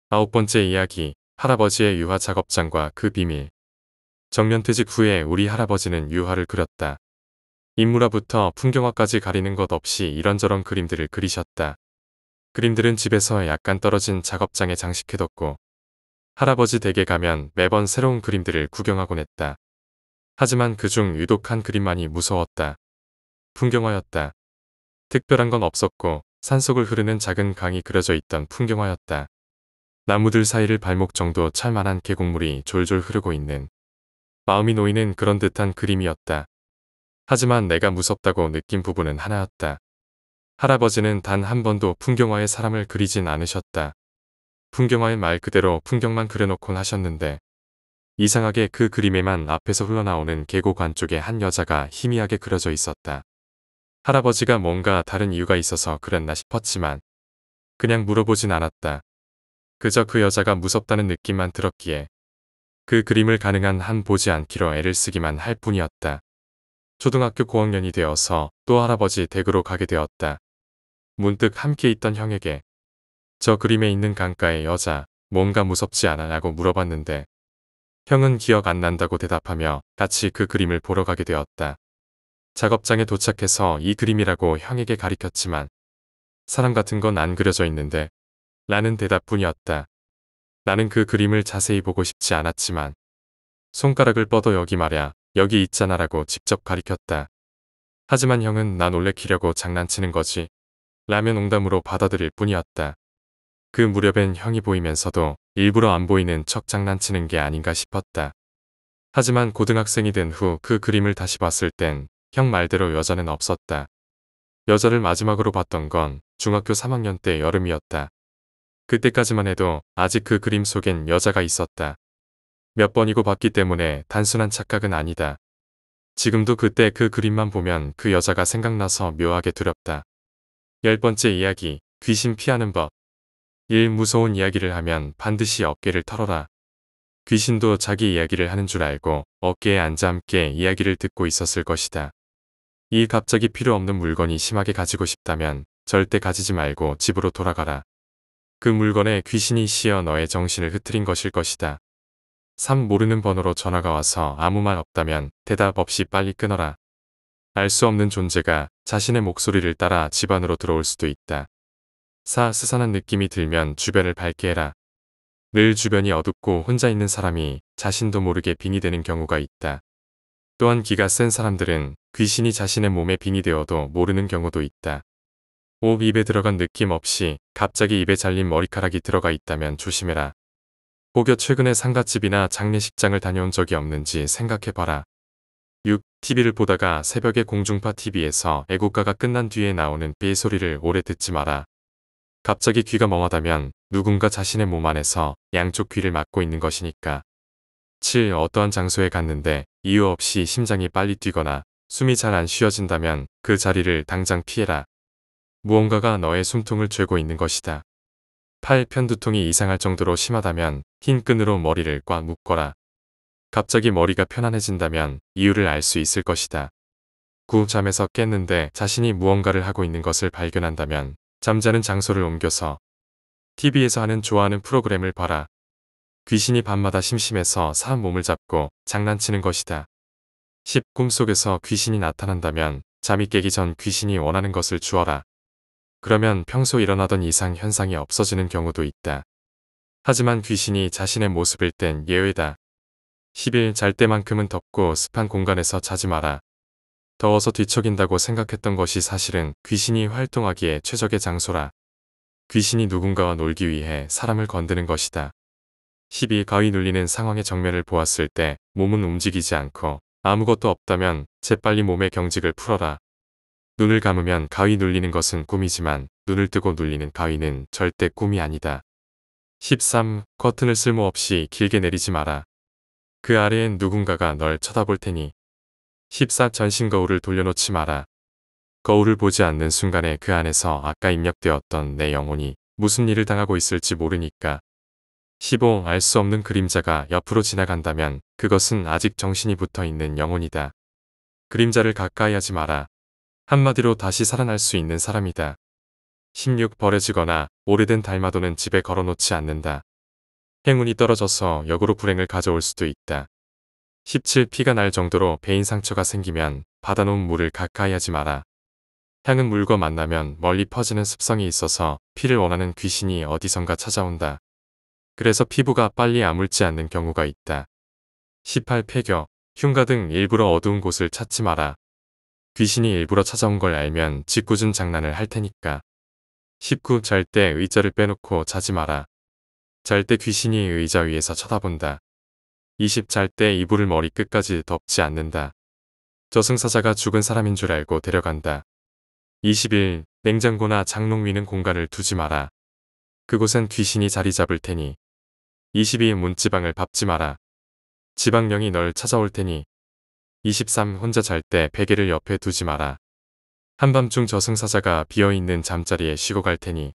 9번째 이야기, 할아버지의 유화 작업장과 그 비밀. 정년퇴직 후에 우리 할아버지는 유화를 그렸다. 인물화부터 풍경화까지 가리는 것 없이 이런저런 그림들을 그리셨다. 그림들은 집에서 약간 떨어진 작업장에 장식해뒀고 할아버지 댁에 가면 매번 새로운 그림들을 구경하곤 했다. 하지만 그중 유독 한 그림만이 무서웠다. 풍경화였다. 특별한 건 없었고 산속을 흐르는 작은 강이 그려져 있던 풍경화였다. 나무들 사이를 발목 정도 찰 만한 계곡물이 졸졸 흐르고 있는 마음이 놓이는 그런 듯한 그림이었다. 하지만 내가 무섭다고 느낀 부분은 하나였다. 할아버지는 단 한 번도 풍경화의 사람을 그리진 않으셨다. 풍경화의 말 그대로 풍경만 그려놓곤 하셨는데 이상하게 그 그림에만 앞에서 흘러나오는 계곡 안쪽에 한 여자가 희미하게 그려져 있었다. 할아버지가 뭔가 다른 이유가 있어서 그랬나 싶었지만 그냥 물어보진 않았다. 그저 그 여자가 무섭다는 느낌만 들었기에 그 그림을 가능한 한 보지 않기로 애를 쓰기만 할 뿐이었다. 초등학교 고학년이 되어서 또 할아버지 댁으로 가게 되었다. 문득 함께 있던 형에게 저 그림에 있는 강가의 여자 뭔가 무섭지 않아? 라고 물어봤는데 형은 기억 안 난다고 대답하며 같이 그 그림을 보러 가게 되었다. 작업장에 도착해서 이 그림이라고 형에게 가리켰지만 사람 같은 건 안 그려져 있는데 라는 대답뿐이었다. 나는 그 그림을 자세히 보고 싶지 않았지만 손가락을 뻗어 여기 말야 여기 있잖아라고 직접 가리켰다. 하지만 형은 나 놀래키려고 장난치는 거지 라며 농담으로 받아들일 뿐이었다. 그 무렵엔 형이 보이면서도 일부러 안 보이는 척 장난치는 게 아닌가 싶었다. 하지만 고등학생이 된 후 그 그림을 다시 봤을 땐 형 말대로 여자는 없었다. 여자를 마지막으로 봤던 건 중학교 3학년 때 여름이었다. 그때까지만 해도 아직 그 그림 속엔 여자가 있었다. 몇 번이고 봤기 때문에 단순한 착각은 아니다. 지금도 그때 그 그림만 보면 그 여자가 생각나서 묘하게 두렵다. 10번째 이야기, 귀신 피하는 법. 무서운 이야기를 하면 반드시 어깨를 털어라. 귀신도 자기 이야기를 하는 줄 알고 어깨에 앉아 함께 이야기를 듣고 있었을 것이다. 이 갑자기 필요 없는 물건이 심하게 가지고 싶다면 절대 가지지 말고 집으로 돌아가라. 그 물건에 귀신이 씌어 너의 정신을 흐트린 것일 것이다. 3. 모르는 번호로 전화가 와서 아무 말 없다면 대답 없이 빨리 끊어라. 알 수 없는 존재가 자신의 목소리를 따라 집 안으로 들어올 수도 있다. 4. 스산한 느낌이 들면 주변을 밝게 해라. 늘 주변이 어둡고 혼자 있는 사람이 자신도 모르게 빙이 되는 경우가 있다. 또한 기가 센 사람들은 귀신이 자신의 몸에 빙이 되어도 모르는 경우도 있다. 5. 입에 들어간 느낌 없이 갑자기 입에 잘린 머리카락이 들어가 있다면 조심해라. 혹여 최근에 상갓집이나 장례식장을 다녀온 적이 없는지 생각해봐라. 6. TV를 보다가 새벽에 공중파 TV에서 애국가가 끝난 뒤에 나오는 삐소리를 오래 듣지 마라. 갑자기 귀가 멍하다면 누군가 자신의 몸 안에서 양쪽 귀를 막고 있는 것이니까. 7. 어떠한 장소에 갔는데 이유 없이 심장이 빨리 뛰거나 숨이 잘 안 쉬어진다면 그 자리를 당장 피해라. 무언가가 너의 숨통을 쬐고 있는 것이다. 8. 편두통이 이상할 정도로 심하다면 흰 끈으로 머리를 꽉 묶어라. 갑자기 머리가 편안해진다면 이유를 알 수 있을 것이다. 9. 잠에서 깼는데 자신이 무언가를 하고 있는 것을 발견한다면 잠자는 장소를 옮겨서 TV에서 하는 좋아하는 프로그램을 봐라. 귀신이 밤마다 심심해서 사람 몸을 잡고 장난치는 것이다. 10. 꿈속에서 귀신이 나타난다면 잠이 깨기 전 귀신이 원하는 것을 주어라. 그러면 평소 일어나던 이상 현상이 없어지는 경우도 있다. 하지만 귀신이 자신의 모습일 땐 예외다. 11. 잘 때만큼은 덥고 습한 공간에서 자지 마라. 더워서 뒤척인다고 생각했던 것이 사실은 귀신이 활동하기에 최적의 장소라. 귀신이 누군가와 놀기 위해 사람을 건드는 것이다. 12. 가위 눌리는 상황의 정면을 보았을 때 몸은 움직이지 않고 아무것도 없다면 재빨리 몸의 경직을 풀어라. 눈을 감으면 가위 눌리는 것은 꿈이지만 눈을 뜨고 눌리는 가위는 절대 꿈이 아니다. 13. 커튼을 쓸모없이 길게 내리지 마라. 그 아래엔 누군가가 널 쳐다볼 테니. 14. 전신 거울을 돌려놓지 마라. 거울을 보지 않는 순간에 그 안에서 아까 입력되었던 내 영혼이 무슨 일을 당하고 있을지 모르니까. 15. 알 수 없는 그림자가 옆으로 지나간다면 그것은 아직 정신이 붙어 있는 영혼이다. 그림자를 가까이 하지 마라. 한마디로 다시 살아날 수 있는 사람이다. 16. 버려지거나 오래된 달마도는 집에 걸어놓지 않는다. 행운이 떨어져서 역으로 불행을 가져올 수도 있다. 17. 피가 날 정도로 배인 상처가 생기면 받아놓은 물을 가까이 하지 마라. 향은 물과 만나면 멀리 퍼지는 습성이 있어서 피를 원하는 귀신이 어디선가 찾아온다. 그래서 피부가 빨리 아물지 않는 경우가 있다. 18. 폐교, 흉가 등 일부러 어두운 곳을 찾지 마라. 귀신이 일부러 찾아온 걸 알면 짓궂은 장난을 할 테니까. 19. 잘 때 의자를 빼놓고 자지 마라. 잘 때 귀신이 의자 위에서 쳐다본다. 20. 잘 때 이불을 머리 끝까지 덮지 않는다. 저승사자가 죽은 사람인 줄 알고 데려간다. 21. 냉장고나 장롱 위는 공간을 두지 마라. 그곳엔 귀신이 자리 잡을 테니. 22. 문지방을 밟지 마라. 지방령이 널 찾아올 테니. 23. 혼자 잘 때 베개를 옆에 두지 마라. 한밤중 저승사자가 비어있는 잠자리에 쉬고 갈 테니.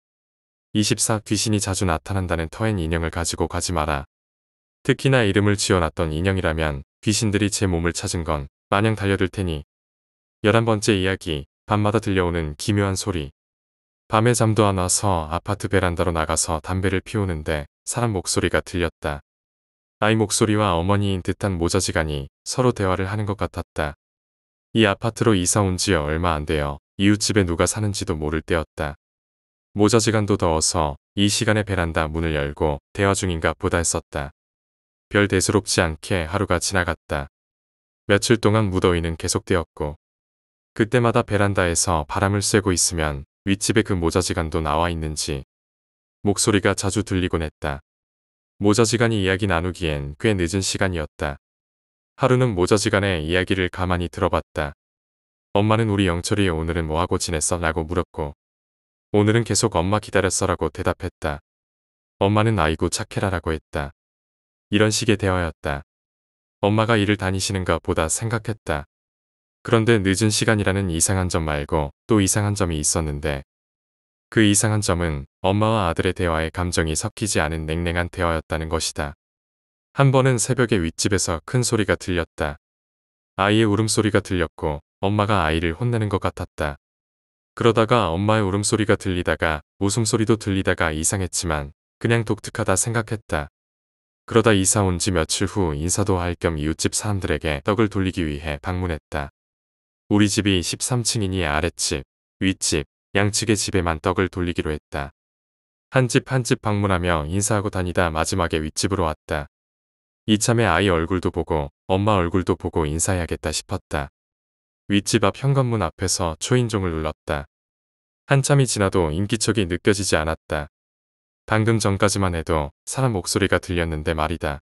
24. 귀신이 자주 나타난다는 터엔 인형을 가지고 가지 마라. 특히나 이름을 지어놨던 인형이라면 귀신들이 제 몸을 찾은 건 마냥 달려들 테니. 11번째 이야기, 밤마다 들려오는 기묘한 소리. 밤에 잠도 안 와서 아파트 베란다로 나가서 담배를 피우는데 사람 목소리가 들렸다. 아이 목소리와 어머니인 듯한 모자지간이 서로 대화를 하는 것 같았다. 이 아파트로 이사 온 지 얼마 안 되어 이웃집에 누가 사는지도 모를 때였다. 모자지간도 더워서 이 시간에 베란다 문을 열고 대화 중인가 보다 했었다. 별 대수롭지 않게 하루가 지나갔다. 며칠 동안 무더위는 계속되었고 그때마다 베란다에서 바람을 쐬고 있으면 윗집에 그 모자지간도 나와 있는지 목소리가 자주 들리곤 했다. 모자지간이 이야기 나누기엔 꽤 늦은 시간이었다. 하루는 모자지간의 이야기를 가만히 들어봤다. 엄마는 우리 영철이 오늘은 뭐하고 지냈어? 라고 물었고 오늘은 계속 엄마 기다렸어 라고 대답했다. 엄마는 아이고 착해라 라고 했다. 이런 식의 대화였다. 엄마가 일을 다니시는가 보다 생각했다. 그런데 늦은 시간이라는 이상한 점 말고 또 이상한 점이 있었는데 그 이상한 점은 엄마와 아들의 대화에 감정이 섞이지 않은 냉랭한 대화였다는 것이다. 한 번은 새벽에 윗집에서 큰 소리가 들렸다. 아이의 울음소리가 들렸고 엄마가 아이를 혼내는 것 같았다. 그러다가 엄마의 울음소리가 들리다가 웃음소리도 들리다가 이상했지만 그냥 독특하다 생각했다. 그러다 이사 온 지 며칠 후 인사도 할 겸 이웃집 사람들에게 떡을 돌리기 위해 방문했다. 우리 집이 13층이니 아랫집, 윗집, 양측의 집에만 떡을 돌리기로 했다. 한 집 한 집 방문하며 인사하고 다니다 마지막에 윗집으로 왔다. 이참에 아이 얼굴도 보고 엄마 얼굴도 보고 인사해야겠다 싶었다. 윗집 앞 현관문 앞에서 초인종을 눌렀다. 한참이 지나도 인기척이 느껴지지 않았다. 방금 전까지만 해도 사람 목소리가 들렸는데 말이다.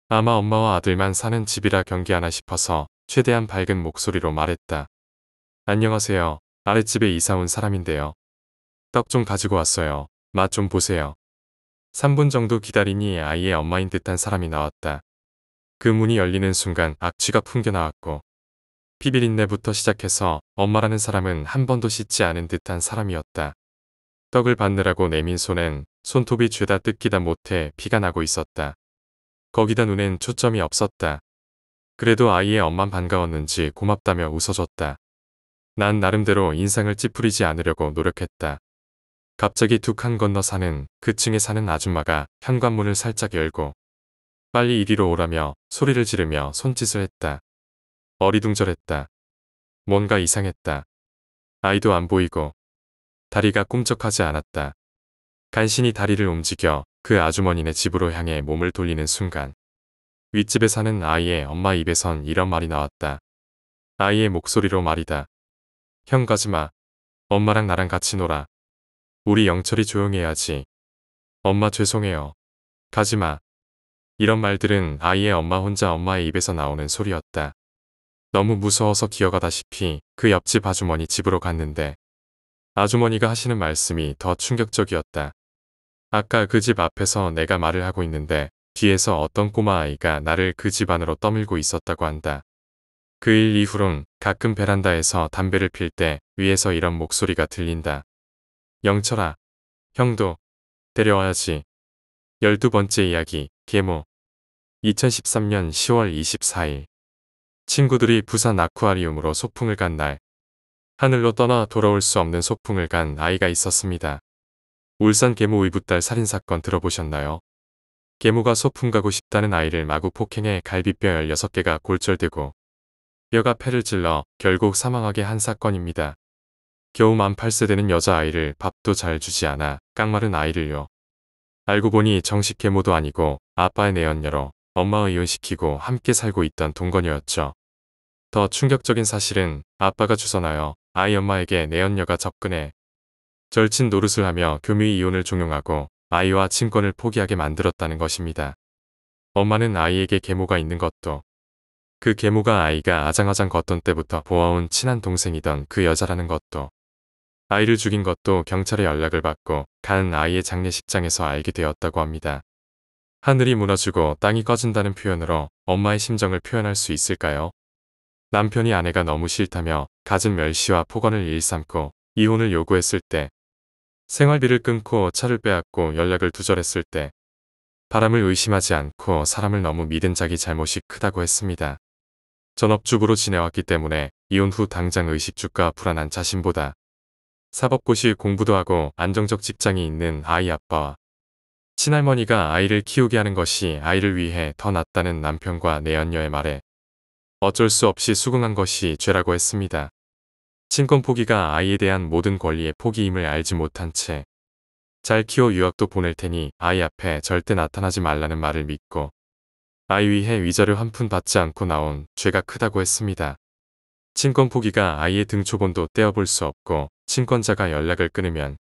아마 엄마와 아들만 사는 집이라 경계하나 싶어서 최대한 밝은 목소리로 말했다. 안녕하세요. 아랫집에 이사 온 사람인데요. 떡 좀 가지고 왔어요. 맛 좀 보세요. 3분 정도 기다리니 아이의 엄마인 듯한 사람이 나왔다. 그 문이 열리는 순간 악취가 풍겨나왔고 피비린내부터 시작해서 엄마라는 사람은 한 번도 씻지 않은 듯한 사람이었다. 떡을 받느라고 내민 손엔 손톱이 죄다 뜯기다 못해 피가 나고 있었다. 거기다 눈엔 초점이 없었다. 그래도 아이의 엄만 반가웠는지 고맙다며 웃어줬다. 난 나름대로 인상을 찌푸리지 않으려고 노력했다. 갑자기 두 칸 건너 사는 그 층에 사는 아줌마가 현관문을 살짝 열고 빨리 이리로 오라며 소리를 지르며 손짓을 했다. 어리둥절했다. 뭔가 이상했다. 아이도 안 보이고 다리가 꿈쩍하지 않았다. 간신히 다리를 움직여 그 아주머니네 집으로 향해 몸을 돌리는 순간 윗집에 사는 아이의 엄마 입에선 이런 말이 나왔다. 아이의 목소리로 말이다. 형 가지마. 엄마랑 나랑 같이 놀아. 우리 영철이 조용해야지. 엄마 죄송해요. 가지마. 이런 말들은 아이의 엄마 혼자 엄마의 입에서 나오는 소리였다. 너무 무서워서 기어가다시피 그 옆집 아주머니 집으로 갔는데 아주머니가 하시는 말씀이 더 충격적이었다. 아까 그 집 앞에서 내가 말을 하고 있는데 뒤에서 어떤 꼬마 아이가 나를 그 집 안으로 떠밀고 있었다고 한다. 그 일 이후론 가끔 베란다에서 담배를 필 때 위에서 이런 목소리가 들린다. 영철아, 형도 데려와야지. 12번째 이야기, 계모. 2013년 10월 24일. 친구들이 부산 아쿠아리움으로 소풍을 간 날. 하늘로 떠나 돌아올 수 없는 소풍을 간 아이가 있었습니다. 울산 계모 의붓딸 살인사건 들어보셨나요? 계모가 소풍 가고 싶다는 아이를 마구 폭행해 갈비뼈 16개가 골절되고 뼈가 폐를 찔러 결국 사망하게 한 사건입니다. 겨우 만 8세 되는 여자아이를 밥도 잘 주지 않아 깡마른 아이를요. 알고 보니 정식 계모도 아니고 아빠의 내연녀로 엄마의 이혼시키고 함께 살고 있던 동거녀였죠. 더 충격적인 사실은 아빠가 주선하여 아이 엄마에게 내연녀가 접근해 절친 노릇을 하며 교묘히 이혼을 종용하고 아이와 친권을 포기하게 만들었다는 것입니다. 엄마는 아이에게 계모가 있는 것도 그 계모가 아이가 아장아장 걷던 때부터 보아온 친한 동생이던 그 여자라는 것도 아이를 죽인 것도 경찰에 연락을 받고 간 아이의 장례식장에서 알게 되었다고 합니다. 하늘이 무너지고 땅이 꺼진다는 표현으로 엄마의 심정을 표현할 수 있을까요? 남편이 아내가 너무 싫다며 갖은 멸시와 폭언을 일삼고 이혼을 요구했을 때, 생활비를 끊고 차를 빼앗고 연락을 두절했을 때, 바람을 의심하지 않고 사람을 너무 믿은 자기 잘못이 크다고 했습니다. 전업주부로 지내왔기 때문에 이혼 후 당장 의식주가 불안한 자신보다 사법고시 공부도 하고 안정적 직장이 있는 아이 아빠와 친할머니가 아이를 키우게 하는 것이 아이를 위해 더 낫다는 남편과 내연녀의 말에 어쩔 수 없이 수긍한 것이 죄라고 했습니다. 친권 포기가 아이에 대한 모든 권리의 포기임을 알지 못한 채 잘 키워 유학도 보낼 테니 아이 앞에 절대 나타나지 말라는 말을 믿고 아이 위해 위자료 한 푼 받지 않고 나온 죄가 크다고 했습니다. 친권 포기가 아이의 등초본도 떼어볼 수 없고 친권자가 연락을 끊으면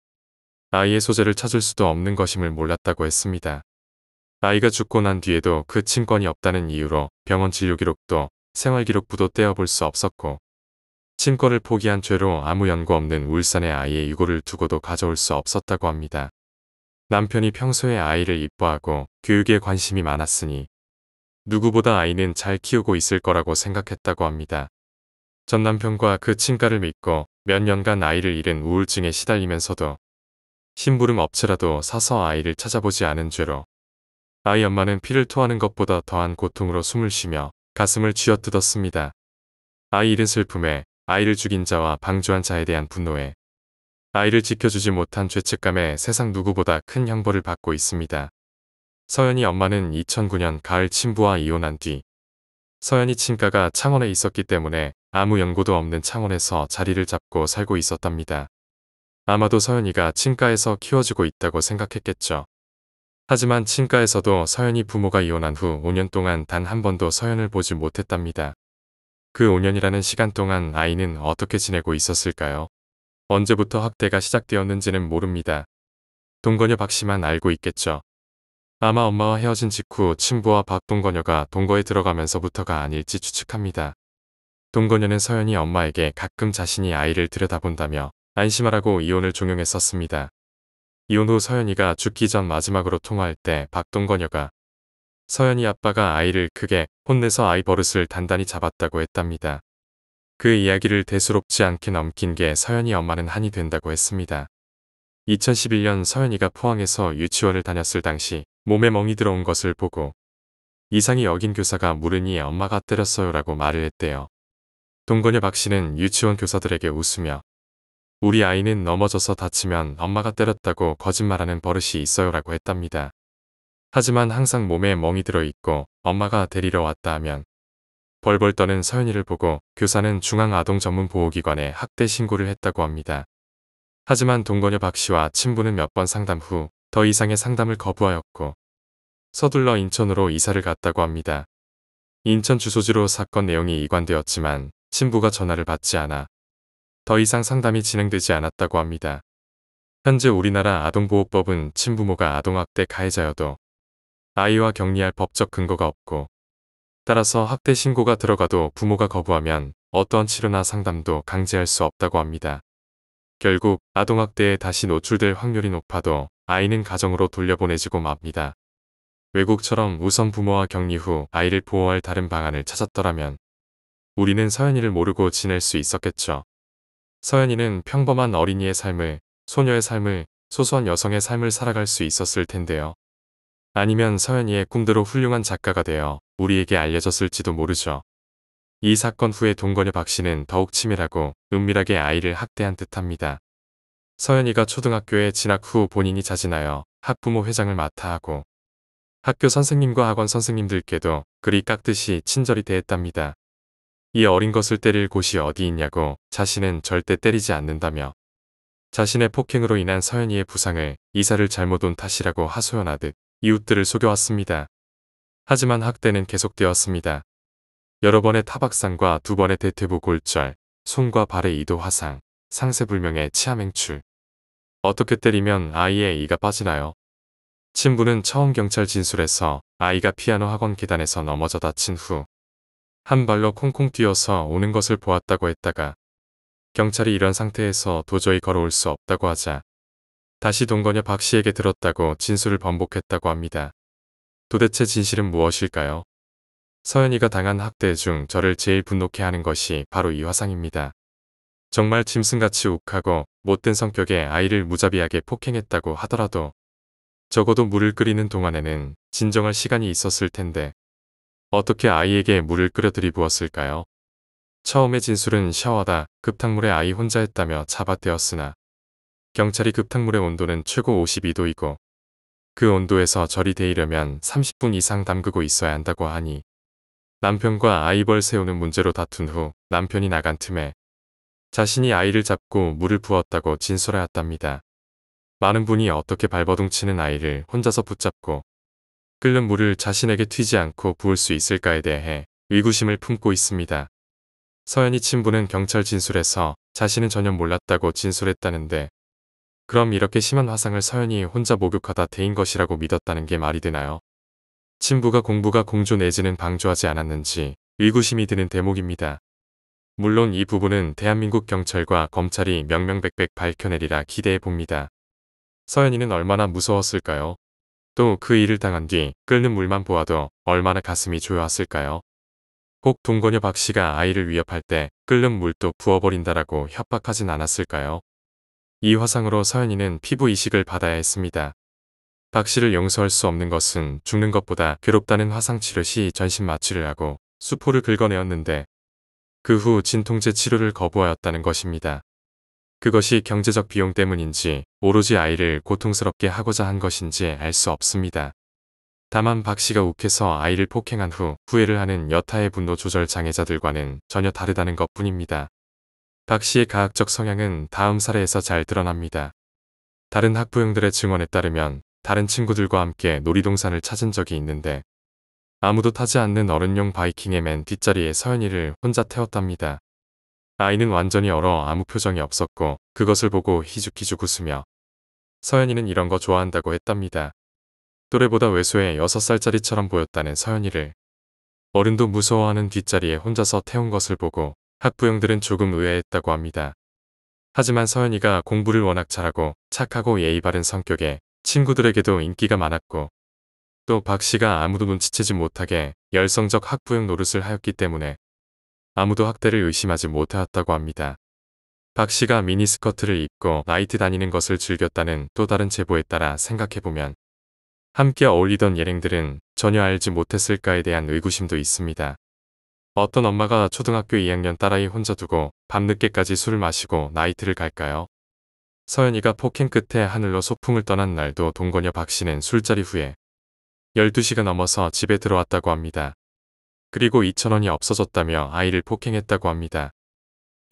아이의 소재를 찾을 수도 없는 것임을 몰랐다고 했습니다. 아이가 죽고 난 뒤에도 그 친권이 없다는 이유로 병원 진료기록도 생활기록부도 떼어볼 수 없었고 친권을 포기한 죄로 아무 연고 없는 울산의 아이의 유고를 두고도 가져올 수 없었다고 합니다. 남편이 평소에 아이를 이뻐하고 교육에 관심이 많았으니 누구보다 아이는 잘 키우고 있을 거라고 생각했다고 합니다. 전 남편과 그 친가를 믿고 몇 년간 아이를 잃은 우울증에 시달리면서도 심부름 업체라도 사서 아이를 찾아보지 않은 죄로 아이 엄마는 피를 토하는 것보다 더한 고통으로 숨을 쉬며 가슴을 쥐어뜯었습니다. 아이 잃은 슬픔에 아이를 죽인 자와 방조한 자에 대한 분노에 아이를 지켜주지 못한 죄책감에 세상 누구보다 큰 형벌을 받고 있습니다. 서연이 엄마는 2009년 가을 친부와 이혼한 뒤 서연이 친가가 창원에 있었기 때문에 아무 연고도 없는 창원에서 자리를 잡고 살고 있었답니다. 아마도 서연이가 친가에서 키워주고 있다고 생각했겠죠. 하지만 친가에서도 서연이 부모가 이혼한 후 5년 동안 단 한 번도 서연을 보지 못했답니다. 그 5년이라는 시간 동안 아이는 어떻게 지내고 있었을까요? 언제부터 학대가 시작되었는지는 모릅니다. 동거녀 박씨만 알고 있겠죠. 아마 엄마와 헤어진 직후 친부와 박동거녀가 동거에 들어가면서부터가 아닐지 추측합니다. 동거녀는 서연이 엄마에게 가끔 자신이 아이를 들여다본다며 안심하라고 이혼을 종용했었습니다. 이혼 후 서연이가 죽기 전 마지막으로 통화할 때 박동거녀가 서연이 아빠가 아이를 크게 혼내서 아이 버릇을 단단히 잡았다고 했답니다. 그 이야기를 대수롭지 않게 넘긴 게 서연이 엄마는 한이 된다고 했습니다. 2011년 서연이가 포항에서 유치원을 다녔을 당시 몸에 멍이 들어온 것을 보고 이상히 여긴 교사가 물으니 엄마가 때렸어요라고 말을 했대요. 동거녀 박씨는 유치원 교사들에게 웃으며 우리 아이는 넘어져서 다치면 엄마가 때렸다고 거짓말하는 버릇이 있어요라고 했답니다. 하지만 항상 몸에 멍이 들어있고 엄마가 데리러 왔다 하면 벌벌 떠는 서연이를 보고 교사는 중앙아동전문보호기관에 학대 신고를 했다고 합니다. 하지만 동거녀 박씨와 친부는 몇 번 상담 후 더 이상의 상담을 거부하였고 서둘러 인천으로 이사를 갔다고 합니다. 인천 주소지로 사건 내용이 이관되었지만 친부가 전화를 받지 않아 더 이상 상담이 진행되지 않았다고 합니다. 현재 우리나라 아동보호법은 친부모가 아동학대 가해자여도 아이와 격리할 법적 근거가 없고 따라서 학대 신고가 들어가도 부모가 거부하면 어떠한 치료나 상담도 강제할 수 없다고 합니다. 결국 아동학대에 다시 노출될 확률이 높아도 아이는 가정으로 돌려보내지고 맙니다. 외국처럼 우선 부모와 격리 후 아이를 보호할 다른 방안을 찾았더라면 우리는 서연이를 모르고 지낼 수 있었겠죠. 서연이는 평범한 어린이의 삶을, 소녀의 삶을, 소소한 여성의 삶을 살아갈 수 있었을 텐데요. 아니면 서연이의 꿈대로 훌륭한 작가가 되어 우리에게 알려졌을지도 모르죠. 이 사건 후에 동거녀 박씨는 더욱 치밀하고 은밀하게 아이를 학대한 듯합니다. 서연이가 초등학교에 진학 후 본인이 자진하여 학부모 회장을 맡아 하고 학교 선생님과 학원 선생님들께도 그리 깎듯이 친절히 대했답니다. 이 어린 것을 때릴 곳이 어디 있냐고 자신은 절대 때리지 않는다며 자신의 폭행으로 인한 서연이의 부상을 이사를 잘못 온 탓이라고 하소연하듯 이웃들을 속여왔습니다. 하지만 학대는 계속되었습니다. 여러 번의 타박상과 2번의 대퇴부 골절, 손과 발의 2도 화상, 상세불명의 치아맹출. 어떻게 때리면 아이의 이가 빠지나요? 친부는 처음 경찰 진술에서 아이가 피아노 학원 계단에서 넘어져 다친 후 한 발로 콩콩 뛰어서 오는 것을 보았다고 했다가 경찰이 이런 상태에서 도저히 걸어올 수 없다고 하자 다시 동거녀 박씨에게 들었다고 진술을 번복했다고 합니다. 도대체 진실은 무엇일까요? 서연이가 당한 학대 중 저를 제일 분노케 하는 것이 바로 이 화상입니다. 정말 짐승같이 욱하고 못된 성격의 아이를 무자비하게 폭행했다고 하더라도 적어도 물을 끓이는 동안에는 진정할 시간이 있었을 텐데 어떻게 아이에게 물을 끓여 들이부었을까요? 처음의 진술은 샤워하다 급탕물에 아이 혼자 했다며 잡아떼었으나 경찰이 급탕물의 온도는 최고 52도이고 그 온도에서 절이 데이려면 30분 이상 담그고 있어야 한다고 하니 남편과 아이벌 세우는 문제로 다툰 후 남편이 나간 틈에 자신이 아이를 잡고 물을 부었다고 진술하였답니다. 많은 분이 어떻게 발버둥치는 아이를 혼자서 붙잡고 끓는 물을 자신에게 튀지 않고 부을 수 있을까에 대해 의구심을 품고 있습니다. 서연이 친부는 경찰 진술에서 자신은 전혀 몰랐다고 진술했다는데 그럼 이렇게 심한 화상을 서연이 혼자 목욕하다 데인 것이라고 믿었다는 게 말이 되나요? 친부가 공부가 공조 내지는 방조하지 않았는지 의구심이 드는 대목입니다. 물론 이 부분은 대한민국 경찰과 검찰이 명명백백 밝혀내리라 기대해 봅니다. 서연이는 얼마나 무서웠을까요? 또 그 일을 당한 뒤 끓는 물만 보아도 얼마나 가슴이 조여왔을까요? 꼭 동거녀 박 씨가 아이를 위협할 때 끓는 물도 부어버린다라고 협박하진 않았을까요? 이 화상으로 서연이는 피부 이식을 받아야 했습니다. 박 씨를 용서할 수 없는 것은 죽는 것보다 괴롭다는 화상 치료 시 전신 마취를 하고 수포를 긁어내었는데 그 후 진통제 치료를 거부하였다는 것입니다. 그것이 경제적 비용 때문인지 오로지 아이를 고통스럽게 하고자 한 것인지 알 수 없습니다. 다만 박 씨가 욱해서 아이를 폭행한 후 후회를 하는 여타의 분노 조절 장애자들과는 전혀 다르다는 것뿐입니다. 박 씨의 가학적 성향은 다음 사례에서 잘 드러납니다. 다른 학부형들의 증언에 따르면 다른 친구들과 함께 놀이동산을 찾은 적이 있는데 아무도 타지 않는 어른용 바이킹의 맨 뒷자리에 서연이를 혼자 태웠답니다. 아이는 완전히 얼어 아무 표정이 없었고 그것을 보고 희죽희죽 웃으며 서연이는 이런 거 좋아한다고 했답니다. 또래보다 외소해 6살짜리처럼 보였다는 서연이를 어른도 무서워하는 뒷자리에 혼자서 태운 것을 보고 학부형들은 조금 의아했다고 합니다. 하지만 서연이가 공부를 워낙 잘하고 착하고 예의 바른 성격에 친구들에게도 인기가 많았고 또 박 씨가 아무도 눈치채지 못하게 열성적 학부형 노릇을 하였기 때문에 아무도 학대를 의심하지 못하였다고 합니다. 박 씨가 미니스커트를 입고 나이트 다니는 것을 즐겼다는 또 다른 제보에 따라 생각해보면 함께 어울리던 예랭들은 전혀 알지 못했을까에 대한 의구심도 있습니다. 어떤 엄마가 초등학교 2학년 딸아이 혼자 두고 밤늦게까지 술을 마시고 나이트를 갈까요? 서연이가 폭행 끝에 하늘로 소풍을 떠난 날도 동거녀 박 씨는 술자리 후에 12시가 넘어서 집에 들어왔다고 합니다. 그리고 2,000원이 없어졌다며 아이를 폭행했다고 합니다.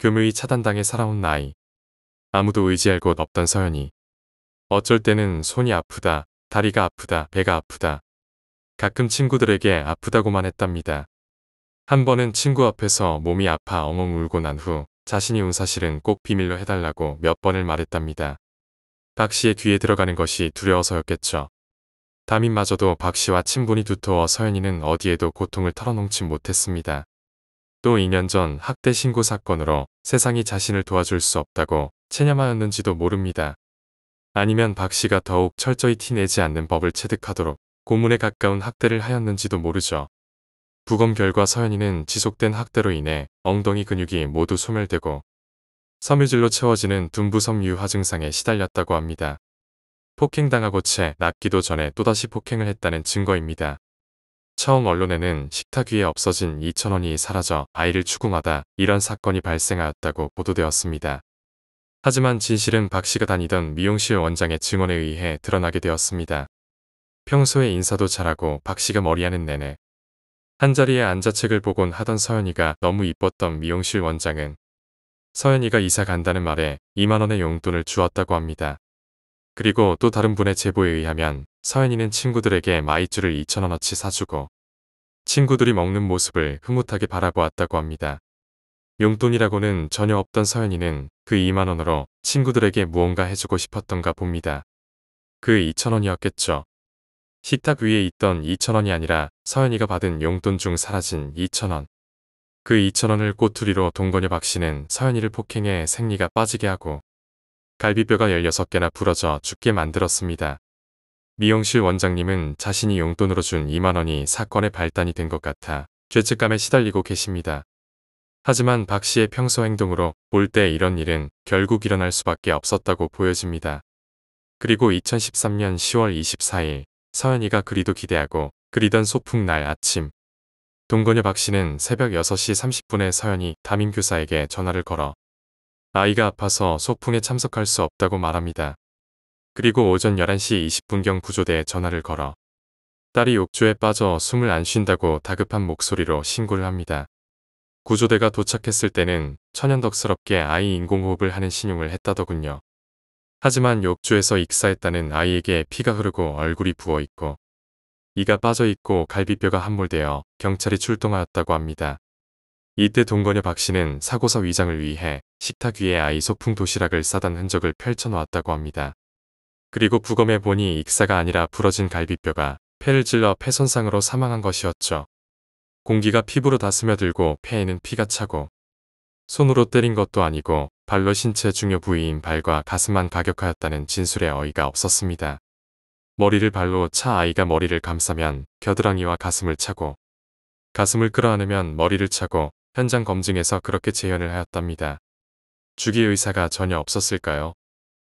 교무위 차단당해 살아온 나이. 아무도 의지할 곳 없던 서연이. 어쩔 때는 손이 아프다, 다리가 아프다, 배가 아프다. 가끔 친구들에게 아프다고만 했답니다. 한 번은 친구 앞에서 몸이 아파 엉엉 울고 난 후 자신이 운 사실은 꼭 비밀로 해달라고 몇 번을 말했답니다. 박 씨의 귀에 들어가는 것이 두려워서였겠죠. 담임마저도 박 씨와 친분이 두터워 서연이는 어디에도 고통을 털어놓지 못했습니다. 또 2년 전 학대 신고 사건으로 세상이 자신을 도와줄 수 없다고 체념하였는지도 모릅니다. 아니면 박 씨가 더욱 철저히 티내지 않는 법을 체득하도록 고문에 가까운 학대를 하였는지도 모르죠. 부검 결과 서연이는 지속된 학대로 인해 엉덩이 근육이 모두 소멸되고 섬유질로 채워지는 둔부섬유 증상에 시달렸다고 합니다. 폭행당하고 채 낫기도 전에 또다시 폭행을 했다는 증거입니다. 처음 언론에는 식탁 위에 없어진 2,000원이 사라져 아이를 추궁하다 이런 사건이 발생하였다고 보도되었습니다. 하지만 진실은 박 씨가 다니던 미용실 원장의 증언에 의해 드러나게 되었습니다. 평소에 인사도 잘하고 박 씨가 머리하는 내내 한자리에 앉아 책을 보곤 하던 서연이가 너무 이뻤던 미용실 원장은 서연이가 이사 간다는 말에 2만 원의 용돈을 주었다고 합니다. 그리고 또 다른 분의 제보에 의하면 서연이는 친구들에게 마이쮸를 2,000원어치 사주고 친구들이 먹는 모습을 흐뭇하게 바라보았다고 합니다. 용돈이라고는 전혀 없던 서연이는 그 2만 원으로 친구들에게 무언가 해주고 싶었던가 봅니다. 그 2,000원이었겠죠. 식탁 위에 있던 2,000원이 아니라 서연이가 받은 용돈 중 사라진 2,000원. 그 2,000원을 꼬투리로 동거녀 박 씨는 서연이를 폭행해 생리가 빠지게 하고 갈비뼈가 16개나 부러져 죽게 만들었습니다. 미용실 원장님은 자신이 용돈으로 준 2만 원이 사건의 발단이 된 것 같아 죄책감에 시달리고 계십니다. 하지만 박 씨의 평소 행동으로 볼 때 이런 일은 결국 일어날 수밖에 없었다고 보여집니다. 그리고 2013년 10월 24일 서연이가 그리도 기대하고 그리던 소풍 날 아침 동거녀 박 씨는 새벽 6시 30분에 서연이 담임교사에게 전화를 걸어 아이가 아파서 소풍에 참석할 수 없다고 말합니다. 그리고 오전 11시 20분경 구조대에 전화를 걸어 딸이 욕조에 빠져 숨을 안 쉰다고 다급한 목소리로 신고를 합니다. 구조대가 도착했을 때는 천연덕스럽게 아이 인공호흡을 하는 신용을 했다더군요. 하지만 욕조에서 익사했다는 아이에게 피가 흐르고 얼굴이 부어있고 이가 빠져있고 갈비뼈가 함몰되어 경찰이 출동하였다고 합니다. 이때 동거녀 박 씨는 사고서 위장을 위해 식탁 위에 아이 소풍 도시락을 싸단 흔적을 펼쳐놓았다고 합니다. 그리고 부검해 보니 익사가 아니라 부러진 갈비뼈가 폐를 찔러 폐 손상으로 사망한 것이었죠. 공기가 피부로 다 스며들고 폐에는 피가 차고 손으로 때린 것도 아니고 발로 신체 중요 부위인 발과 가슴만 가격하였다는 진술에 어이가 없었습니다. 머리를 발로 차 아이가 머리를 감싸면 겨드랑이와 가슴을 차고 가슴을 끌어안으면 머리를 차고 현장 검증에서 그렇게 재현을 하였답니다. 죽일 의사가 전혀 없었을까요?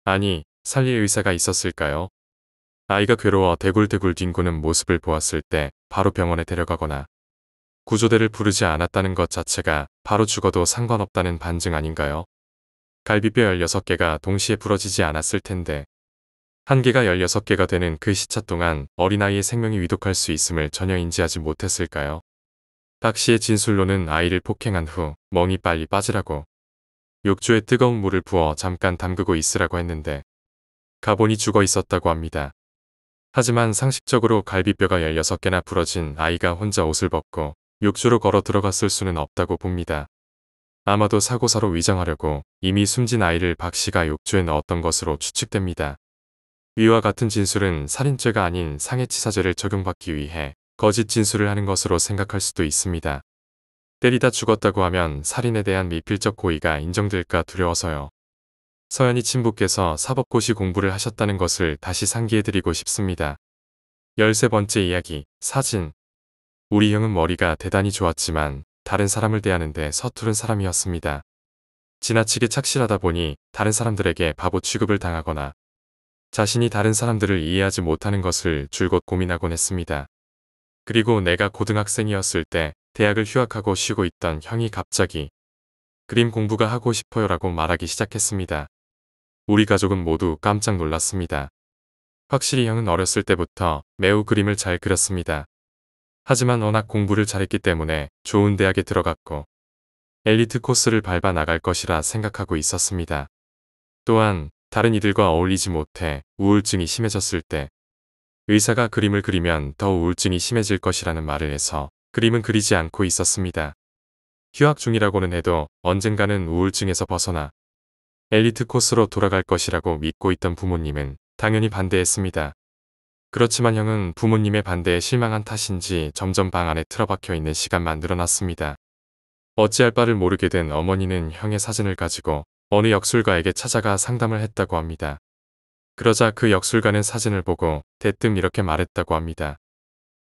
아니, 살릴 의사가 있었을까요? 아이가 괴로워 대굴대굴 뒹구는 모습을 보았을 때 바로 병원에 데려가거나 구조대를 부르지 않았다는 것 자체가 바로 죽어도 상관없다는 반증 아닌가요? 갈비뼈 16개가 동시에 부러지지 않았을 텐데 한 개가 16개가 되는 그 시차 동안 어린아이의 생명이 위독할 수 있음을 전혀 인지하지 못했을까요? 박 씨의 진술로는 아이를 폭행한 후 멍이 빨리 빠지라고 욕조에 뜨거운 물을 부어 잠깐 담그고 있으라고 했는데 가보니 죽어 있었다고 합니다. 하지만 상식적으로 갈비뼈가 16개나 부러진 아이가 혼자 옷을 벗고 욕조로 걸어 들어갔을 수는 없다고 봅니다. 아마도 사고사로 위장하려고 이미 숨진 아이를 박 씨가 욕조에 넣었던 것으로 추측됩니다. 위와 같은 진술은 살인죄가 아닌 상해치사죄를 적용받기 위해 거짓 진술을 하는 것으로 생각할 수도 있습니다. 때리다 죽었다고 하면 살인에 대한 미필적 고의가 인정될까 두려워서요. 서연이 친부께서 사법고시 공부를 하셨다는 것을 다시 상기해드리고 싶습니다. 13번째 이야기, 사진. 우리 형은 머리가 대단히 좋았지만 다른 사람을 대하는데 서투른 사람이었습니다. 지나치게 착실하다 보니 다른 사람들에게 바보 취급을 당하거나 자신이 다른 사람들을 이해하지 못하는 것을 줄곧 고민하곤 했습니다. 그리고 내가 고등학생이었을 때 대학을 휴학하고 쉬고 있던 형이 갑자기 그림 공부가 하고 싶어요라고 말하기 시작했습니다. 우리 가족은 모두 깜짝 놀랐습니다. 확실히 형은 어렸을 때부터 매우 그림을 잘 그렸습니다. 하지만 워낙 공부를 잘했기 때문에 좋은 대학에 들어갔고 엘리트 코스를 밟아 나갈 것이라 생각하고 있었습니다. 또한 다른 이들과 어울리지 못해 우울증이 심해졌을 때 의사가 그림을 그리면 더 우울증이 심해질 것이라는 말을 해서 그림은 그리지 않고 있었습니다. 휴학 중이라고는 해도 언젠가는 우울증에서 벗어나 엘리트 코스로 돌아갈 것이라고 믿고 있던 부모님은 당연히 반대했습니다. 그렇지만 형은 부모님의 반대에 실망한 탓인지 점점 방 안에 틀어박혀 있는 시간만 늘어났습니다. 어찌할 바를 모르게 된 어머니는 형의 사진을 가지고 어느 역술가에게 찾아가 상담을 했다고 합니다. 그러자 그 역술가는 사진을 보고 대뜸 이렇게 말했다고 합니다.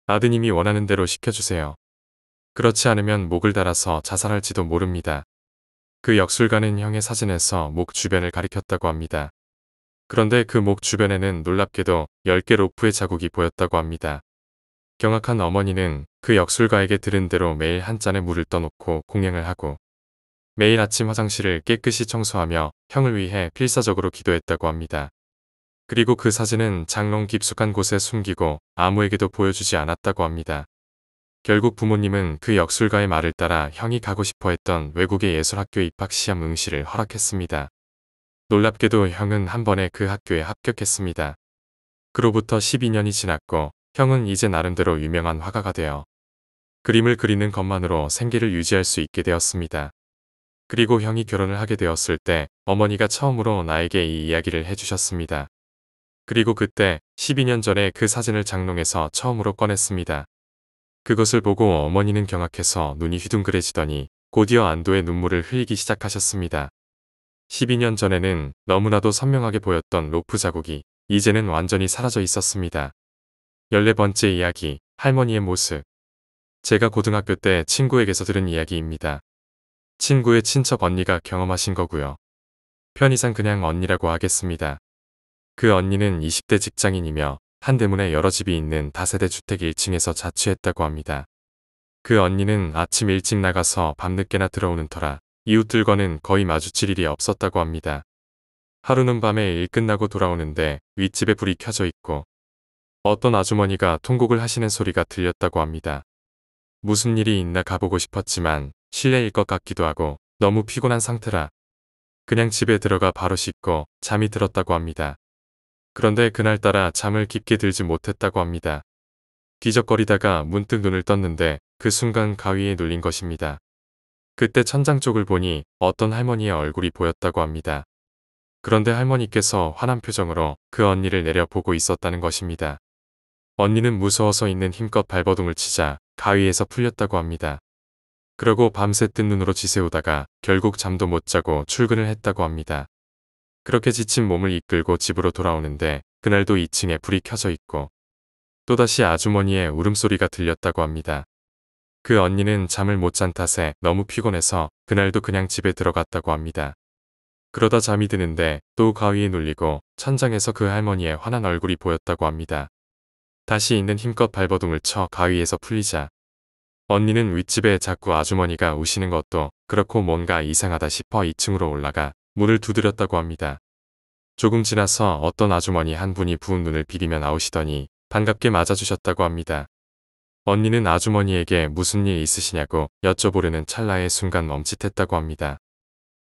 아드님이 원하는 대로 시켜주세요. 그렇지 않으면 목을 달아서 자살할지도 모릅니다. 그 역술가는 형의 사진에서 목 주변을 가리켰다고 합니다. 그런데 그 목 주변에는 놀랍게도 10개 로프의 자국이 보였다고 합니다. 경악한 어머니는 그 역술가에게 들은 대로 매일 한 잔의 물을 떠놓고 공양을 하고 매일 아침 화장실을 깨끗이 청소하며 형을 위해 필사적으로 기도했다고 합니다. 그리고 그 사진은 장롱 깊숙한 곳에 숨기고 아무에게도 보여주지 않았다고 합니다. 결국 부모님은 그 역술가의 말을 따라 형이 가고 싶어 했던 외국의 예술학교 입학 시험 응시를 허락했습니다. 놀랍게도 형은 한 번에 그 학교에 합격했습니다. 그로부터 12년이 지났고 형은 이제 나름대로 유명한 화가가 되어 그림을 그리는 것만으로 생계를 유지할 수 있게 되었습니다. 그리고 형이 결혼을 하게 되었을 때 어머니가 처음으로 나에게 이 이야기를 해주셨습니다. 그리고 그때 12년 전에 그 사진을 장롱에서 처음으로 꺼냈습니다. 그것을 보고 어머니는 경악해서 눈이 휘둥그레지더니 곧이어 안도의 눈물을 흘리기 시작하셨습니다. 12년 전에는 너무나도 선명하게 보였던 로프 자국이 이제는 완전히 사라져 있었습니다. 14번째 이야기, 할머니의 모습. 제가 고등학교 때 친구에게서 들은 이야기입니다. 친구의 친척 언니가 경험하신 거고요. 편의상 그냥 언니라고 하겠습니다. 그 언니는 20대 직장인이며 한대문에 여러 집이 있는 다세대 주택 1층에서 자취했다고 합니다. 그 언니는 아침 일찍 나가서 밤늦게나 들어오는 터라 이웃들과는 거의 마주칠 일이 없었다고 합니다. 하루는 밤에 일 끝나고 돌아오는데 윗집에 불이 켜져 있고 어떤 아주머니가 통곡을 하시는 소리가 들렸다고 합니다. 무슨 일이 있나 가보고 싶었지만 실례일 것 같기도 하고 너무 피곤한 상태라 그냥 집에 들어가 바로 씻고 잠이 들었다고 합니다. 그런데 그날따라 잠을 깊게 들지 못했다고 합니다. 뒤적거리다가 문득 눈을 떴는데 그 순간 가위에 눌린 것입니다. 그때 천장 쪽을 보니 어떤 할머니의 얼굴이 보였다고 합니다. 그런데 할머니께서 화난 표정으로 그 언니를 내려보고 있었다는 것입니다. 언니는 무서워서 있는 힘껏 발버둥을 치자 가위에서 풀렸다고 합니다. 그러고 밤새 뜬 눈으로 지새우다가 결국 잠도 못 자고 출근을 했다고 합니다. 그렇게 지친 몸을 이끌고 집으로 돌아오는데 그날도 2층에 불이 켜져 있고 또다시 아주머니의 울음소리가 들렸다고 합니다. 그 언니는 잠을 못 잔 탓에 너무 피곤해서 그날도 그냥 집에 들어갔다고 합니다. 그러다 잠이 드는데 또 가위에 눌리고 천장에서 그 할머니의 화난 얼굴이 보였다고 합니다. 다시 있는 힘껏 발버둥을 쳐 가위에서 풀리자 언니는 윗집에 자꾸 아주머니가 우시는 것도 그렇고 뭔가 이상하다 싶어 2층으로 올라가 문을 두드렸다고 합니다. 조금 지나서 어떤 아주머니 한 분이 부은 눈을 비비며 나오시더니 반갑게 맞아주셨다고 합니다. 언니는 아주머니에게 무슨 일 있으시냐고 여쭤보려는 찰나의 순간 멈칫했다고 합니다.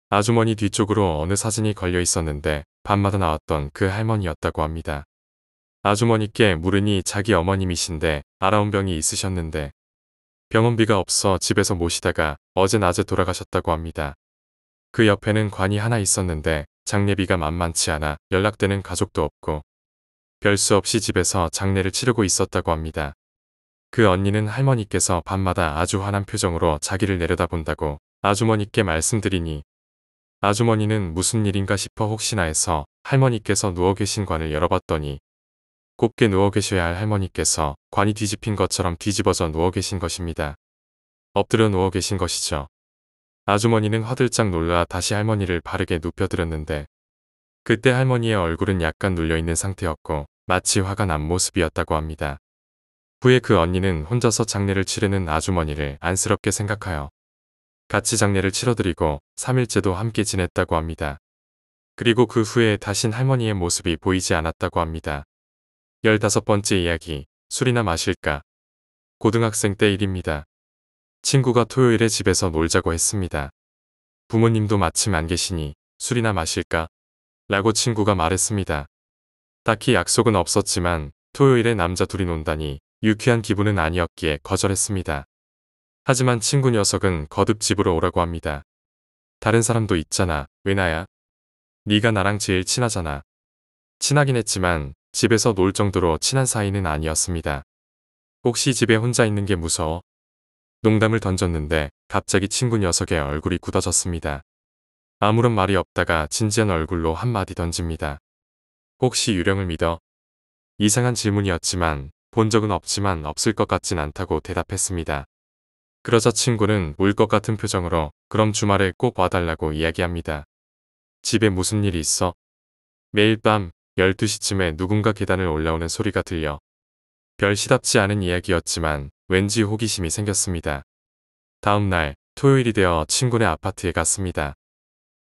아주머니 뒤쪽으로 어느 사진이 걸려 있었는데 밤마다 나왔던 그 할머니였다고 합니다. 아주머니께 물으니 자기 어머님이신데 알아온 병이 있으셨는데 병원비가 없어 집에서 모시다가 어제 낮에 돌아가셨다고 합니다. 그 옆에는 관이 하나 있었는데 장례비가 만만치 않아 연락되는 가족도 없고 별 수 없이 집에서 장례를 치르고 있었다고 합니다. 그 언니는 할머니께서 밤마다 아주 화난 표정으로 자기를 내려다본다고 아주머니께 말씀드리니 아주머니는 무슨 일인가 싶어 혹시나 해서 할머니께서 누워 계신 관을 열어봤더니 곱게 누워 계셔야 할 할머니께서 관이 뒤집힌 것처럼 뒤집어져 누워 계신 것입니다. 엎드려 누워 계신 것이죠. 아주머니는 화들짝 놀라 다시 할머니를 바르게 눕혀드렸는데 그때 할머니의 얼굴은 약간 눌려있는 상태였고 마치 화가 난 모습이었다고 합니다. 후에 그 언니는 혼자서 장례를 치르는 아주머니를 안쓰럽게 생각하여 같이 장례를 치러드리고 3일째도 함께 지냈다고 합니다. 그리고 그 후에 다신 할머니의 모습이 보이지 않았다고 합니다. 15번째 이야기, 술이나 마실까? 고등학생 때 일입니다. 친구가 토요일에 집에서 놀자고 했습니다. 부모님도 마침 안 계시니 술이나 마실까? 라고 친구가 말했습니다. 딱히 약속은 없었지만 토요일에 남자 둘이 논다니 유쾌한 기분은 아니었기에 거절했습니다. 하지만 친구 녀석은 거듭 집으로 오라고 합니다. 다른 사람도 있잖아. 왜 나야? 네가 나랑 제일 친하잖아. 친하긴 했지만 집에서 놀 정도로 친한 사이는 아니었습니다. 혹시 집에 혼자 있는 게 무서워? 농담을 던졌는데 갑자기 친구 녀석의 얼굴이 굳어졌습니다. 아무런 말이 없다가 진지한 얼굴로 한마디 던집니다. 혹시 유령을 믿어? 이상한 질문이었지만 본 적은 없지만 없을 것 같진 않다고 대답했습니다. 그러자 친구는 울 것 같은 표정으로 그럼 주말에 꼭 와달라고 이야기합니다. 집에 무슨 일이 있어? 매일 밤 12시쯤에 누군가 계단을 올라오는 소리가 들려. 별 시답지 않은 이야기였지만 왠지 호기심이 생겼습니다. 다음 날 토요일이 되어 친구네 아파트에 갔습니다.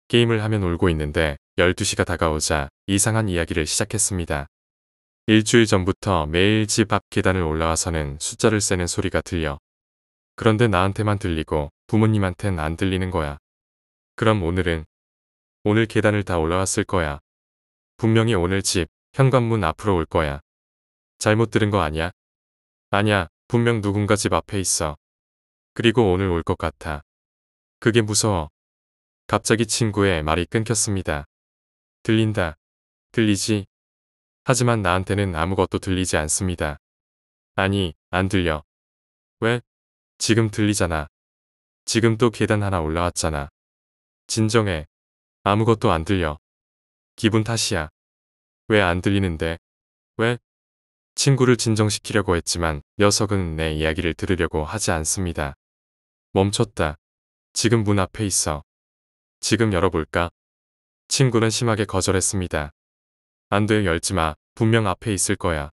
게임을 하며 놀고 있는데 12시가 다가오자 이상한 이야기를 시작했습니다. 일주일 전부터 매일 집 앞 계단을 올라와서는 숫자를 세는 소리가 들려. 그런데 나한테만 들리고 부모님한텐 안 들리는 거야. 그럼 오늘은? 오늘 계단을 다 올라왔을 거야. 분명히 오늘 집 현관문 앞으로 올 거야. 잘못 들은 거 아니야? 아니야, 분명 누군가 집 앞에 있어. 그리고 오늘 올 것 같아. 그게 무서워. 갑자기 친구의 말이 끊겼습니다. 들린다. 들리지? 하지만 나한테는 아무것도 들리지 않습니다. 아니, 안 들려. 왜? 지금 들리잖아. 지금 또 계단 하나 올라왔잖아. 진정해. 아무것도 안 들려. 기분 탓이야. 왜 안 들리는데? 왜? 친구를 진정시키려고 했지만 녀석은 내 이야기를 들으려고 하지 않습니다. 멈췄다. 지금 문 앞에 있어. 지금 열어볼까? 친구는 심하게 거절했습니다. 안 돼, 열지 마. 분명 앞에 있을 거야.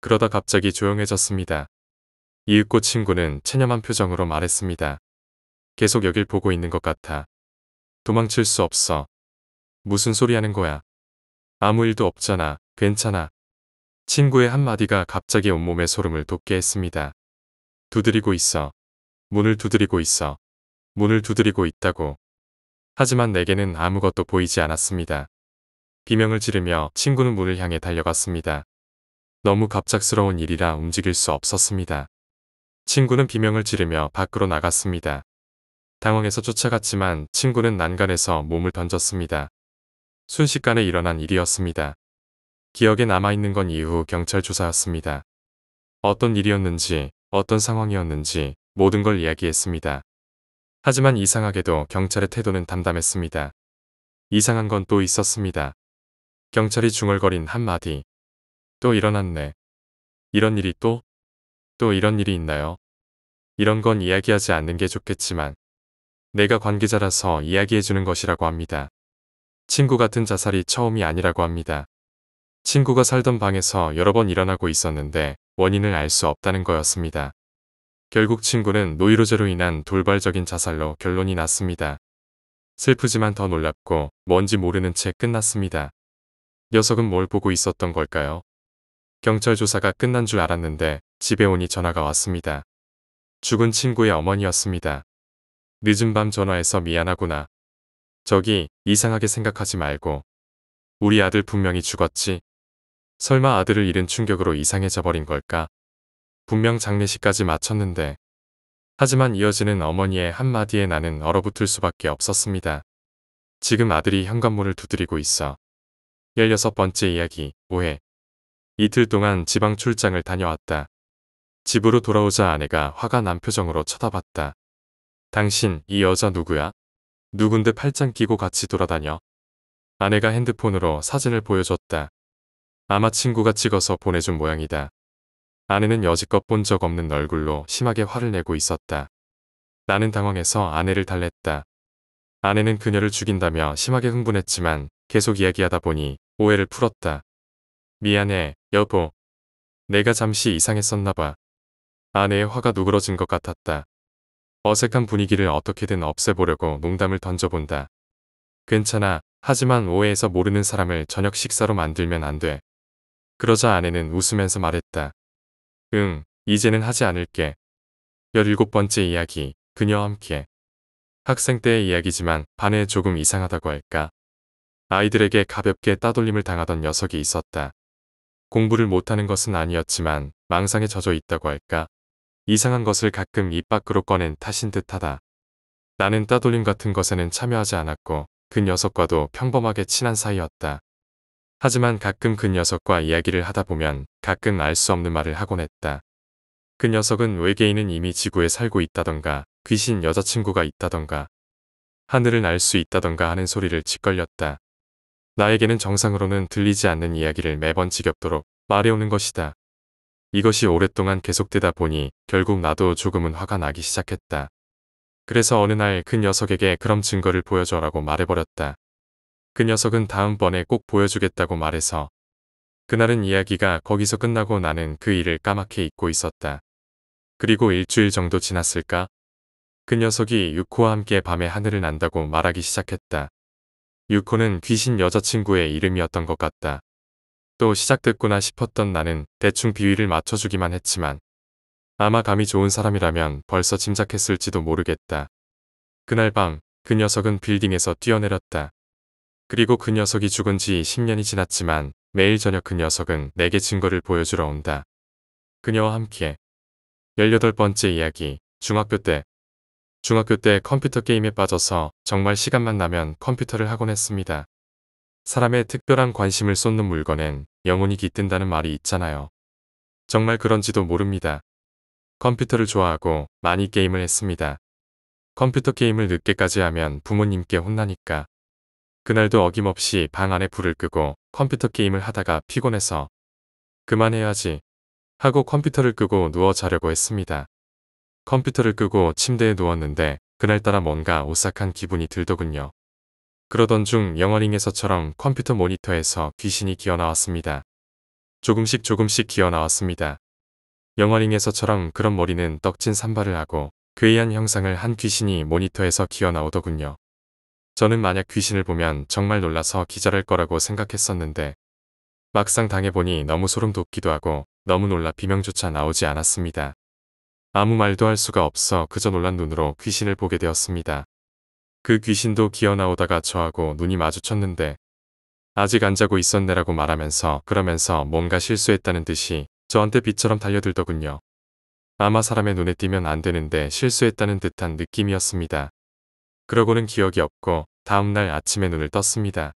그러다 갑자기 조용해졌습니다. 이윽고 친구는 체념한 표정으로 말했습니다. 계속 여길 보고 있는 것 같아. 도망칠 수 없어. 무슨 소리 하는 거야? 아무 일도 없잖아. 괜찮아. 친구의 한마디가 갑자기 온몸에 소름을 돋게 했습니다. 두드리고 있어. 문을 두드리고 있어. 문을 두드리고 있다고. 하지만 내게는 아무것도 보이지 않았습니다. 비명을 지르며 친구는 문을 향해 달려갔습니다. 너무 갑작스러운 일이라 움직일 수 없었습니다. 친구는 비명을 지르며 밖으로 나갔습니다. 당황해서 쫓아갔지만 친구는 난간에서 몸을 던졌습니다. 순식간에 일어난 일이었습니다. 기억에 남아있는 건 이후 경찰 조사였습니다. 어떤 일이었는지, 어떤 상황이었는지 모든 걸 이야기했습니다. 하지만 이상하게도 경찰의 태도는 담담했습니다. 이상한 건 또 있었습니다. 경찰이 중얼거린 한마디. 또 일어났네. 이런 일이 또 이런 일이 있나요? 이런 건 이야기하지 않는 게 좋겠지만 내가 관계자라서 이야기해주는 것이라고 합니다. 친구 같은 자살이 처음이 아니라고 합니다. 친구가 살던 방에서 여러 번 일어나고 있었는데 원인을 알 수 없다는 거였습니다. 결국 친구는 노이로제로 인한 돌발적인 자살로 결론이 났습니다. 슬프지만 더 놀랍고 뭔지 모르는 채 끝났습니다. 녀석은 뭘 보고 있었던 걸까요? 경찰 조사가 끝난 줄 알았는데 집에 오니 전화가 왔습니다. 죽은 친구의 어머니였습니다. 늦은 밤 전화해서 미안하구나. 저기 이상하게 생각하지 말고. 우리 아들 분명히 죽었지? 설마 아들을 잃은 충격으로 이상해져 버린 걸까? 분명 장례식까지 마쳤는데. 하지만 이어지는 어머니의 한마디에 나는 얼어붙을 수밖에 없었습니다. 지금 아들이 현관문을 두드리고 있어. 16번째 이야기, 오해. 이틀 동안 지방 출장을 다녀왔다. 집으로 돌아오자 아내가 화가 난 표정으로 쳐다봤다. 당신, 이 여자 누구야? 누군데 팔짱 끼고 같이 돌아다녀? 아내가 핸드폰으로 사진을 보여줬다. 아마 친구가 찍어서 보내준 모양이다. 아내는 여지껏 본 적 없는 얼굴로 심하게 화를 내고 있었다. 나는 당황해서 아내를 달랬다. 아내는 그녀를 죽인다며 심하게 흥분했지만 계속 이야기하다 보니 오해를 풀었다. 미안해, 여보. 내가 잠시 이상했었나 봐. 아내의 화가 누그러진 것 같았다. 어색한 분위기를 어떻게든 없애보려고 농담을 던져본다. 괜찮아. 하지만 오해해서 모르는 사람을 저녁 식사로 만들면 안 돼. 그러자 아내는 웃으면서 말했다. 응, 이제는 하지 않을게. 17번째 이야기, 그녀와 함께. 학생 때의 이야기지만 반에 조금 이상하다고 할까. 아이들에게 가볍게 따돌림을 당하던 녀석이 있었다. 공부를 못하는 것은 아니었지만 망상에 젖어 있다고 할까. 이상한 것을 가끔 입 밖으로 꺼낸 탓인 듯하다. 나는 따돌림 같은 것에는 참여하지 않았고 그 녀석과도 평범하게 친한 사이였다. 하지만 가끔 그 녀석과 이야기를 하다 보면 가끔 알 수 없는 말을 하곤 했다. 그 녀석은 외계인은 이미 지구에 살고 있다던가 귀신 여자친구가 있다던가 하늘을 날 수 있다던가 하는 소리를 짓걸렸다. 나에게는 정상으로는 들리지 않는 이야기를 매번 지겹도록 말해오는 것이다. 이것이 오랫동안 계속되다 보니 결국 나도 조금은 화가 나기 시작했다. 그래서 어느 날 그 녀석에게 그럼 증거를 보여줘라고 말해버렸다. 그 녀석은 다음번에 꼭 보여주겠다고 말해서 그날은 이야기가 거기서 끝나고 나는 그 일을 까맣게 잊고 있었다. 그리고 일주일 정도 지났을까? 그 녀석이 유코와 함께 밤에 하늘을 난다고 말하기 시작했다. 유코는 귀신 여자친구의 이름이었던 것 같다. 또 시작됐구나 싶었던 나는 대충 비위를 맞춰주기만 했지만 아마 감이 좋은 사람이라면 벌써 짐작했을지도 모르겠다. 그날 밤 그 녀석은 빌딩에서 뛰어내렸다. 그리고 그 녀석이 죽은 지 10년이 지났지만 매일 저녁 그 녀석은 내게 증거를 보여주러 온다. 그녀와 함께. 18번째 이야기, 중학교 때. 중학교 때 컴퓨터 게임에 빠져서 정말 시간만 나면 컴퓨터를 하곤 했습니다. 사람의 특별한 관심을 쏟는 물건엔 영혼이 깃든다는 말이 있잖아요. 정말 그런지도 모릅니다. 컴퓨터를 좋아하고 많이 게임을 했습니다. 컴퓨터 게임을 늦게까지 하면 부모님께 혼나니까. 그날도 어김없이 방 안에 불을 끄고 컴퓨터 게임을 하다가 피곤해서 그만해야지 하고 컴퓨터를 끄고 누워 자려고 했습니다. 컴퓨터를 끄고 침대에 누웠는데 그날따라 뭔가 오싹한 기분이 들더군요. 그러던 중 영화링에서처럼 컴퓨터 모니터에서 귀신이 기어나왔습니다. 조금씩 기어나왔습니다. 영화링에서처럼 그런 머리는 떡진 산발을 하고 괴이한 형상을 한 귀신이 모니터에서 기어나오더군요. 저는 만약 귀신을 보면 정말 놀라서 기절할 거라고 생각했었는데 막상 당해보니 너무 소름 돋기도 하고 너무 놀라 비명조차 나오지 않았습니다. 아무 말도 할 수가 없어 그저 놀란 눈으로 귀신을 보게 되었습니다. 그 귀신도 기어 나오다가 저하고 눈이 마주쳤는데 아직 안 자고 있었네라고 말하면서 그러면서 뭔가 실수했다는 듯이 저한테 비처럼 달려들더군요. 아마 사람의 눈에 띄면 안 되는데 실수했다는 듯한 느낌이었습니다. 그러고는 기억이 없고 다음날 아침에 눈을 떴습니다.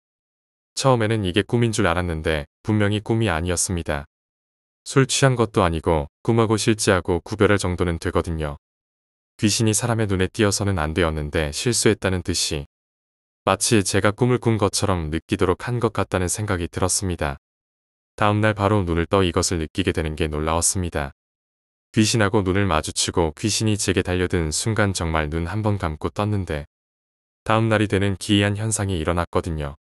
처음에는 이게 꿈인 줄 알았는데 분명히 꿈이 아니었습니다. 술 취한 것도 아니고 꿈하고 실제하고 구별할 정도는 되거든요. 귀신이 사람의 눈에 띄어서는 안 되었는데 실수했다는 듯이 마치 제가 꿈을 꾼 것처럼 느끼도록 한 것 같다는 생각이 들었습니다. 다음날 바로 눈을 떠 이것을 느끼게 되는 게 놀라웠습니다. 귀신하고 눈을 마주치고 귀신이 제게 달려든 순간 정말 눈 한 번 감고 떴는데 다음날이 되는 기이한 현상이 일어났거든요.